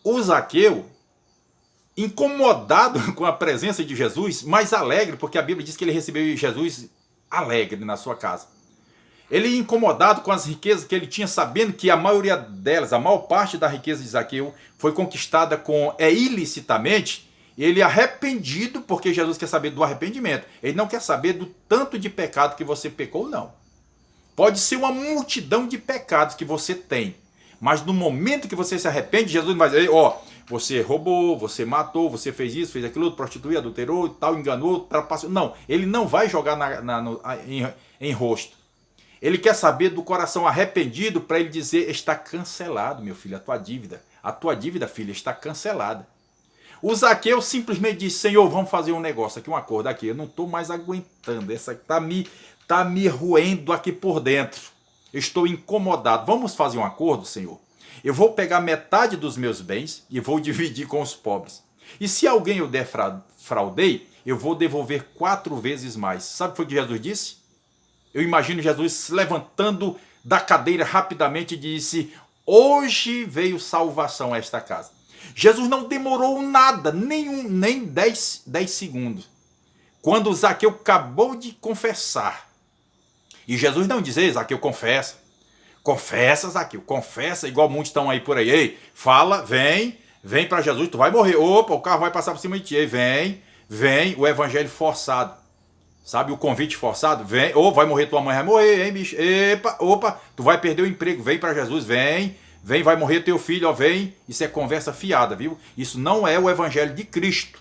Speaker 1: O Zaqueu, incomodado com a presença de Jesus, mas alegre, porque a Bíblia diz que ele recebeu Jesus alegre na sua casa. Ele incomodado com as riquezas que ele tinha, sabendo que a maioria delas, a maior parte da riqueza de Zaqueu, foi conquistada ilicitamente. Ele arrependido, porque Jesus quer saber do arrependimento. Ele não quer saber do tanto de pecado que você pecou, não. Pode ser uma multidão de pecados que você tem, mas no momento que você se arrepende, Jesus vai dizer: ó, você roubou, você matou, você fez isso, fez aquilo, prostituiu, adulterou, tal, enganou, trapaceou. Não, ele não vai jogar em rosto. Ele quer saber do coração arrependido para ele dizer: está cancelado, meu filho, a tua dívida. A tua dívida, filha, está cancelada. O Zaqueu simplesmente disse, Senhor, vamos fazer um negócio aqui, um acordo aqui. Eu não estou mais aguentando, essa tá me roendo aqui por dentro. Eu estou incomodado. Vamos fazer um acordo, Senhor? Eu vou pegar metade dos meus bens e vou dividir com os pobres. E se alguém eu defraudei, eu vou devolver 4 vezes mais. Sabe o que foi que Jesus disse? Eu imagino Jesus se levantando da cadeira rapidamente e disse, hoje veio salvação a esta casa. Jesus não demorou nada, nem 10 segundos. Quando Zaqueu acabou de confessar, e Jesus não diz, ei, Zaqueu, confessa. Confessa, Zaqueu, confessa, igual muitos estão aí por aí. Ei, fala, vem para Jesus, tu vai morrer. Opa, o carro vai passar por cima de ti. Ei, vem, o evangelho forçado. Sabe, o convite forçado? Vem, ou vai morrer tua mãe, vai morrer, hein, bicho? Epa, opa, tu vai perder o emprego, vem para Jesus, vem, vai morrer teu filho, ó, vem. Isso é conversa fiada, viu? Isso não é o evangelho de Cristo.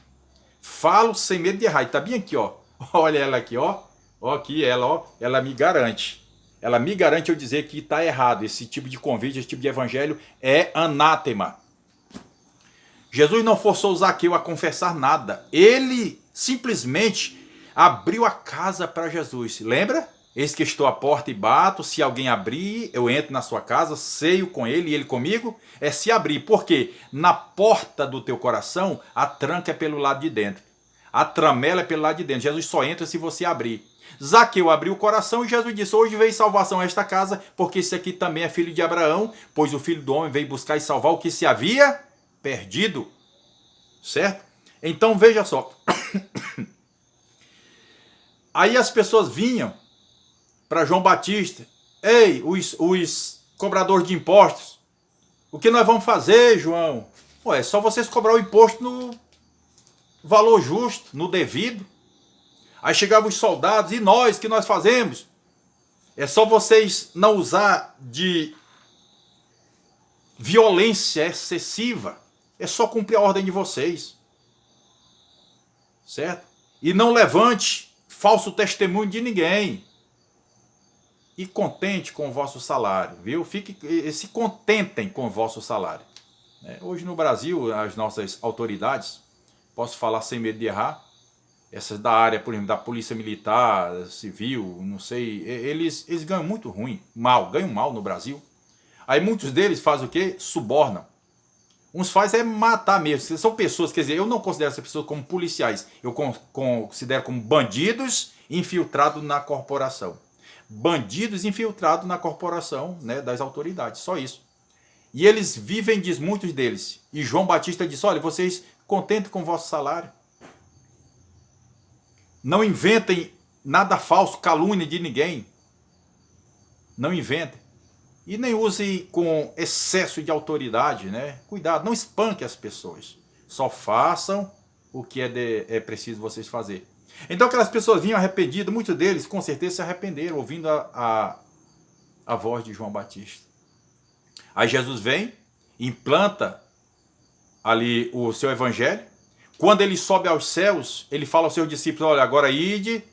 Speaker 1: Falo sem medo de errar. E tá bem aqui, ó. Olha ela aqui, ó. Ó, aqui ela, ó. Ela me garante. Ela me garante eu dizer que está errado. Esse tipo de convite, esse tipo de evangelho é anátema. Jesus não forçou Zaqueu a confessar nada. Ele simplesmente abriu a casa para Jesus. Lembra? Eis que estou à porta e bato. Se alguém abrir, eu entro na sua casa, ceio com ele e ele comigo. É se abrir. Por quê? Na porta do teu coração, a tranca é pelo lado de dentro. A tramela é pelo lado de dentro. Jesus só entra se você abrir. Zaqueu abriu o coração e Jesus disse, hoje veio salvação a esta casa, porque esse aqui também é filho de Abraão, pois o filho do homem veio buscar e salvar o que se havia perdido. Certo? Então veja só. Aí as pessoas vinham para João Batista. Ei, os cobradores de impostos, o que nós vamos fazer, João? Pô, é só vocês cobrar o imposto no valor justo, no devido. Aí chegavam os soldados, e nós, que nós fazemos? É só vocês não usar de violência excessiva. É só cumprir a ordem de vocês. Certo? E não levante falso testemunho de ninguém. E contente com o vosso salário, viu? Se contentem com o vosso salário. Hoje no Brasil, as nossas autoridades, posso falar sem medo de errar, essas da área, por exemplo, da polícia militar, civil, não sei, eles ganham muito ruim, ganham mal no Brasil. Aí muitos deles fazem o quê? Subornam. Uns fazem é matar mesmo. São pessoas, quer dizer, eu não considero essas pessoas como policiais, eu considero como bandidos infiltrados na corporação. Bandidos infiltrados na corporação, né, das autoridades, só isso. E eles vivem, diz muitos deles. E João Batista disse, olha, vocês contentem com o vosso salário. Não inventem nada falso, calúnia de ninguém. Não inventem. E nem use com excesso de autoridade, né? Cuidado, não espanque as pessoas. Só façam o que é preciso vocês fazer. Então aquelas pessoas vinham arrependidas, muitos deles com certeza se arrependeram, ouvindo a voz de João Batista. Aí Jesus vem, implanta ali o seu evangelho. Quando ele sobe aos céus, ele fala aos seus discípulos, olha, agora ide,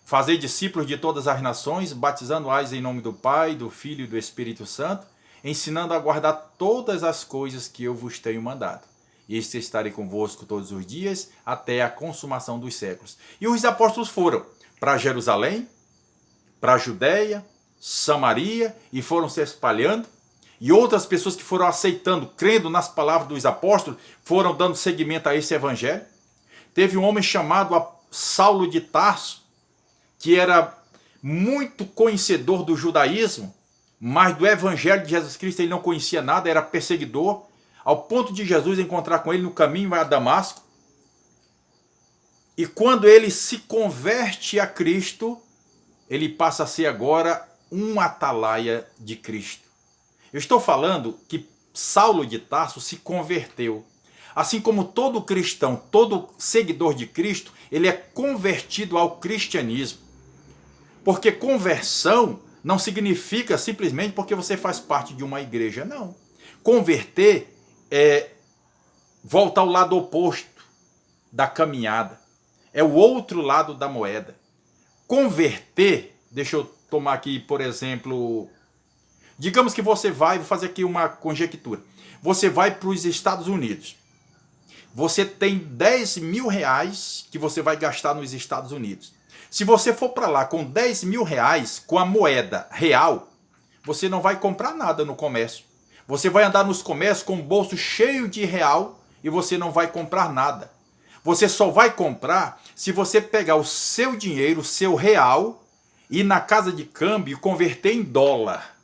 Speaker 1: fazei discípulos de todas as nações, batizando-as em nome do Pai, do Filho e do Espírito Santo, ensinando a guardar todas as coisas que eu vos tenho mandado. E estarei convosco todos os dias, até a consumação dos séculos. E os apóstolos foram para Jerusalém, para a Judéia, Samaria, e foram se espalhando. E outras pessoas que foram aceitando, crendo nas palavras dos apóstolos, foram dando seguimento a esse evangelho. Teve um homem chamado Saulo de Tarso, que era muito conhecedor do judaísmo, mas do evangelho de Jesus Cristo ele não conhecia nada, era perseguidor, ao ponto de Jesus encontrar com ele no caminho a Damasco. E quando ele se converte a Cristo, ele passa a ser agora um atalaia de Cristo. Eu estou falando que Saulo de Tarso se converteu. Assim como todo cristão, todo seguidor de Cristo, ele é convertido ao cristianismo. Porque conversão não significa simplesmente porque você faz parte de uma igreja, não. Converter é voltar ao lado oposto da caminhada. É o outro lado da moeda. Converter, deixa eu tomar aqui, por exemplo, digamos que você vou fazer aqui uma conjectura. Você vai para os Estados Unidos. você tem 10 mil reais que você vai gastar nos Estados Unidos. Se você for para lá com 10 mil reais, com a moeda real, você não vai comprar nada no comércio. Você vai andar nos comércios com o bolso cheio de real e você não vai comprar nada. Você só vai comprar se você pegar o seu dinheiro, o seu real, e ir na casa de câmbio e converter em dólar.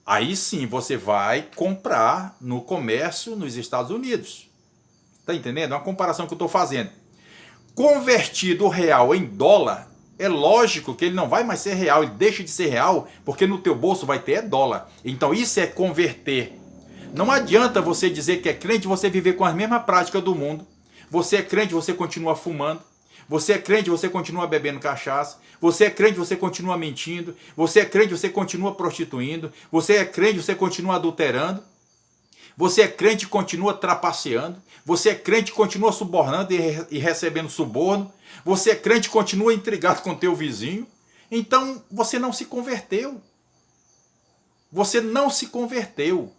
Speaker 1: Aí sim você vai comprar no comércio nos Estados Unidos. Está entendendo? É uma comparação que eu estou fazendo. Convertido o real em dólar, é lógico que ele não vai mais ser real, ele deixa de ser real, porque no teu bolso vai ter dólar. Então isso é converter. Não adianta você dizer que é crente e você viver com a mesma prática do mundo. Você é crente, você continua fumando. Você é crente, você continua bebendo cachaça. Você é crente, você continua mentindo. Você é crente, você continua prostituindo. Você é crente, você continua adulterando. Você é crente e continua trapaceando. Você é crente e continua subornando e recebendo suborno. Você é crente e continua intrigado com teu vizinho. Então você não se converteu. Você não se converteu.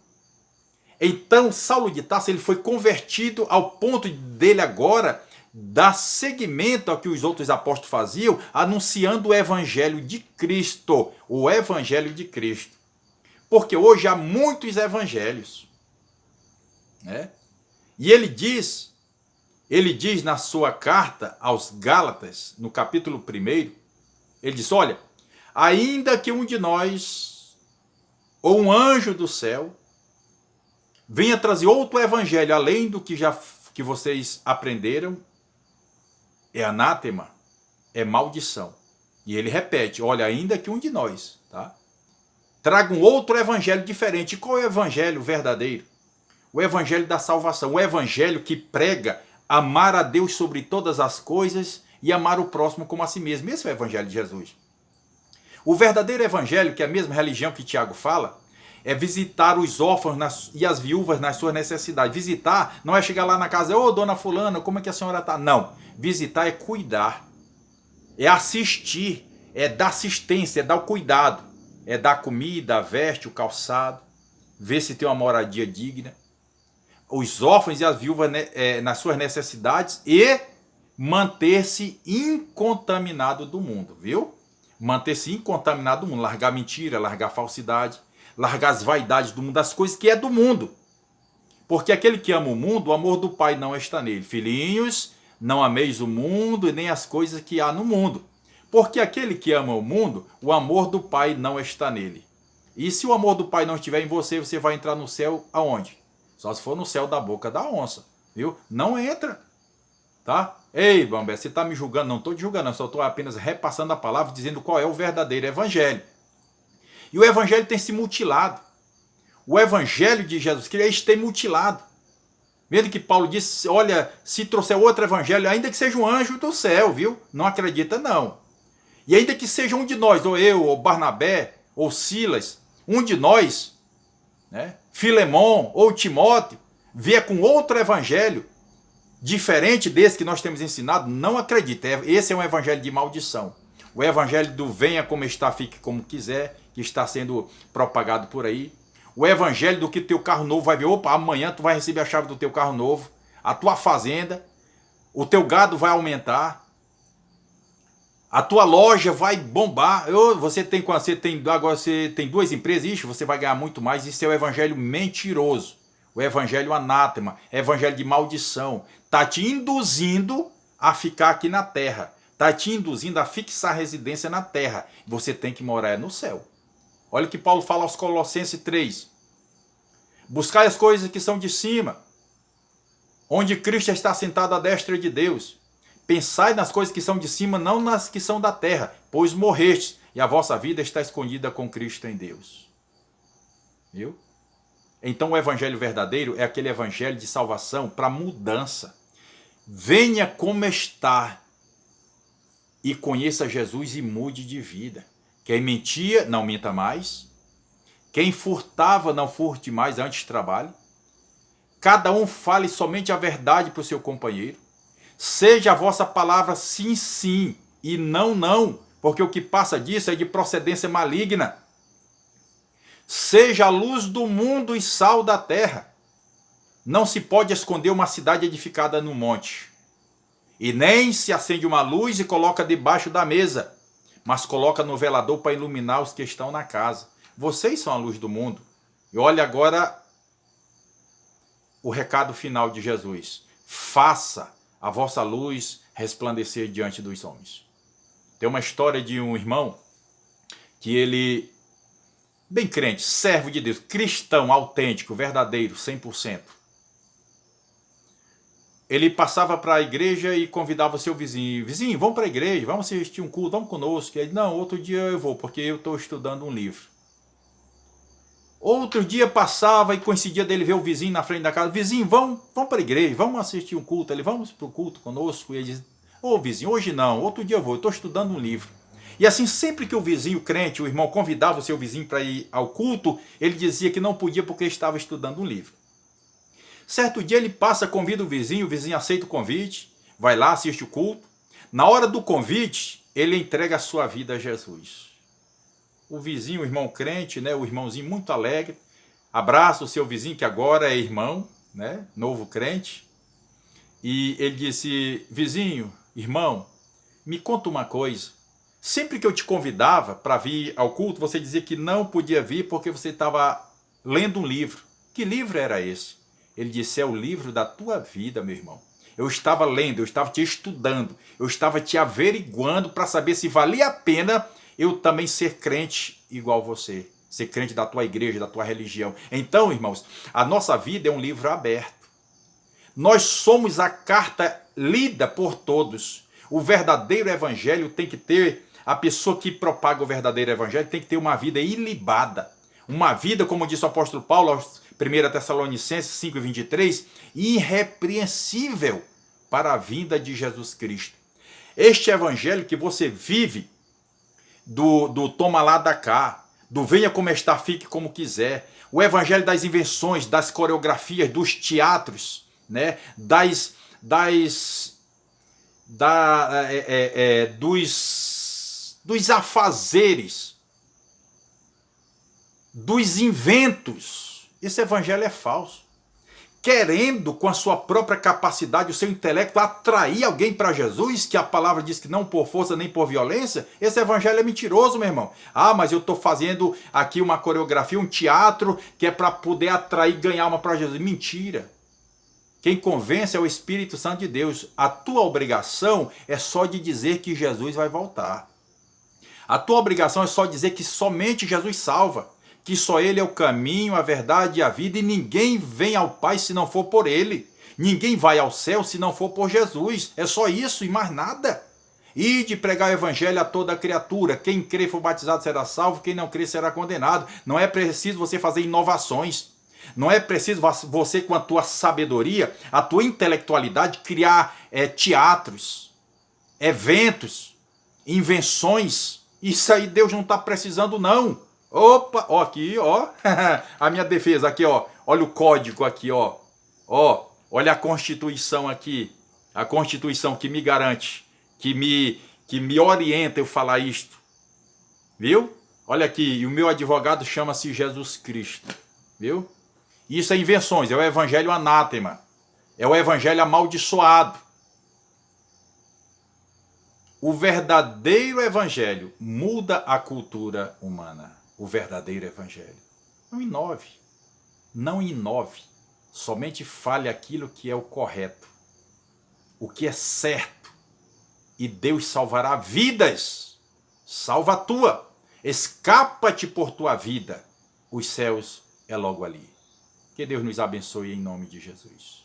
Speaker 1: Então Saulo de Tarso ele foi convertido ao ponto dele agora dar seguimento ao que os outros apóstolos faziam, anunciando o evangelho de Cristo. O evangelho de Cristo. Porque hoje há muitos evangelhos. Né? E ele diz na sua carta aos Gálatas, no capítulo 1, ele diz, olha, ainda que um de nós, ou um anjo do céu, venha trazer outro evangelho, além do que vocês aprenderam, é anátema, é maldição. E ele repete, olha, ainda que um de nós, tá? Traga um outro evangelho diferente. E qual é o evangelho verdadeiro? O evangelho da salvação, o evangelho que prega amar a Deus sobre todas as coisas e amar o próximo como a si mesmo. Esse é o evangelho de Jesus. O verdadeiro evangelho, que é a mesma religião que Tiago fala, é visitar os órfãos e as viúvas nas suas necessidades. Visitar não é chegar lá na casa, ô dona fulana, como é que a senhora está? Não, visitar é cuidar, é assistir, é dar assistência, é dar o cuidado, é dar comida, a veste, o calçado, ver se tem uma moradia digna. Os órfãos e as viúvas nas suas necessidades e manter-se incontaminado do mundo, viu? Manter-se incontaminado do mundo, largar mentira, largar falsidade, largar as vaidades do mundo, as coisas que é do mundo. Porque aquele que ama o mundo, o amor do Pai não está nele. Filhinhos, não ameis o mundo e nem as coisas que há no mundo. Porque aquele que ama o mundo, o amor do Pai não está nele. E se o amor do Pai não estiver em você, você vai entrar no céu aonde? Só se for no céu da boca da onça, viu? Não entra, tá? Ei, Bambé, você está me julgando? Não estou te julgando, eu só estou apenas repassando a palavra, dizendo qual é o verdadeiro evangelho. E o evangelho tem se mutilado. O evangelho de Jesus Cristo tem mutilado. Vendo que Paulo disse, olha, se trouxer outro evangelho, ainda que seja um anjo do céu, viu? Não acredita não. E ainda que seja um de nós, ou eu, ou Barnabé, ou Silas, um de nós, né? Filemon ou Timóteo, vier com outro evangelho, diferente desse que nós temos ensinado, não acredita. Esse é um evangelho de maldição. O evangelho do venha como está, fique como quiser, que está sendo propagado por aí. O evangelho do que teu carro novo vai ver, opa, amanhã tu vai receber a chave do teu carro novo, a tua fazenda, o teu gado vai aumentar, a tua loja vai bombar. Você tem duas empresas, ixi, você vai ganhar muito mais. Isso é o evangelho mentiroso, o evangelho anátema, evangelho de maldição. Está te induzindo a ficar aqui na terra, está te induzindo a fixar residência na terra. Você tem que morar no céu. Olha o que Paulo fala aos Colossenses 3. Buscai as coisas que são de cima, onde Cristo está sentado à destra de Deus. Pensai nas coisas que são de cima, não nas que são da terra, pois morrestes, e a vossa vida está escondida com Cristo em Deus. Viu? Então o evangelho verdadeiro é aquele evangelho de salvação para mudança. Venha como está e conheça Jesus e mude de vida. Quem mentia, não minta mais. Quem furtava, não furte mais, antes trabalhe. Cada um fale somente a verdade para o seu companheiro. Seja a vossa palavra sim, sim e não, não, porque o que passa disso é de procedência maligna. Seja a luz do mundo e sal da terra. Não se pode esconder uma cidade edificada no monte. E nem se acende uma luz e coloca debaixo da mesa, mas coloca no velador para iluminar os que estão na casa. Vocês são a luz do mundo. E olha agora o recado final de Jesus. Faça a vossa luz resplandecer diante dos homens. Tem uma história de um irmão que ele, bem crente, servo de Deus, cristão, autêntico, verdadeiro, 100%. Ele passava para a igreja e convidava o seu vizinho. Vizinho, vamos para a igreja, vamos assistir um culto, vamos conosco. Ele, não, outro dia eu vou, porque eu estou estudando um livro. Outro dia passava e coincidia dele ver o vizinho na frente da casa. Vizinho, vamos para a igreja, vamos assistir um culto. Ele, vamos para o culto conosco. E ele diz, ô vizinho, hoje não, outro dia eu vou, eu estou estudando um livro. E assim, sempre que o vizinho crente, o irmão, convidava o seu vizinho para ir ao culto, ele dizia que não podia porque estava estudando um livro. Certo dia ele passa, convida o vizinho aceita o convite, vai lá, assiste o culto. Na hora do convite, ele entrega a sua vida a Jesus. O vizinho, o irmão crente, né, o irmãozinho muito alegre, abraça o seu vizinho, que agora é irmão, né, novo crente, e ele disse, vizinho, irmão, me conta uma coisa. Sempre que eu te convidava para vir ao culto, você dizia que não podia vir porque você estava lendo um livro. Que livro era esse? Ele disse, é o livro da tua vida, meu irmão. Eu estava lendo, eu estava te estudando, eu estava te averiguando para saber se valia a pena eu também ser crente igual você. Ser crente da tua igreja, da tua religião. Então, irmãos, a nossa vida é um livro aberto. Nós somos a carta lida por todos. O verdadeiro evangelho tem que ter, a pessoa que propaga o verdadeiro evangelho tem que ter uma vida ilibada. Uma vida, como disse o apóstolo Paulo, aos 1 Tessalonicenses 5:23, irrepreensível para a vinda de Jesus Cristo. Este evangelho que você vive, do toma lá da cá, do venha como está, fique como quiser, o evangelho das invenções, das coreografias, dos teatros, né, dos afazeres, dos inventos. Esse evangelho é falso. Querendo, com a sua própria capacidade, o seu intelecto, atrair alguém para Jesus, que a palavra diz que não por força nem por violência, esse evangelho é mentiroso, meu irmão. Ah, mas eu estou fazendo aqui uma coreografia, um teatro, que é para poder atrair, ganhar alma para Jesus. Mentira. Quem convence é o Espírito Santo de Deus. A tua obrigação é só de dizer que Jesus vai voltar. A tua obrigação é só dizer que somente Jesus salva. Que só Ele é o caminho, a verdade e a vida, e ninguém vem ao Pai se não for por Ele. Ninguém vai ao céu se não for por Jesus. É só isso e mais nada. E de pregar o evangelho a toda criatura. Quem crê e for batizado será salvo, quem não crê será condenado. Não é preciso você fazer inovações. Não é preciso você, com a tua sabedoria, a tua intelectualidade, criar teatros, eventos, invenções. Isso aí Deus não está precisando, não. Opa, ó, aqui, ó, a minha defesa aqui, ó, olha o código aqui, ó, olha a Constituição aqui, a Constituição que me garante, que me orienta eu falar isto, viu? Olha aqui, e o meu advogado chama-se Jesus Cristo, viu? Isso é invenções, é o evangelho anátema, é o evangelho amaldiçoado. O verdadeiro evangelho muda a cultura humana. O verdadeiro evangelho. Não inove. Não inove. Somente fale aquilo que é o correto. O que é certo. E Deus salvará vidas. Salva a tua. Escapa-te por tua vida. Os céus é logo ali. Que Deus nos abençoe em nome de Jesus.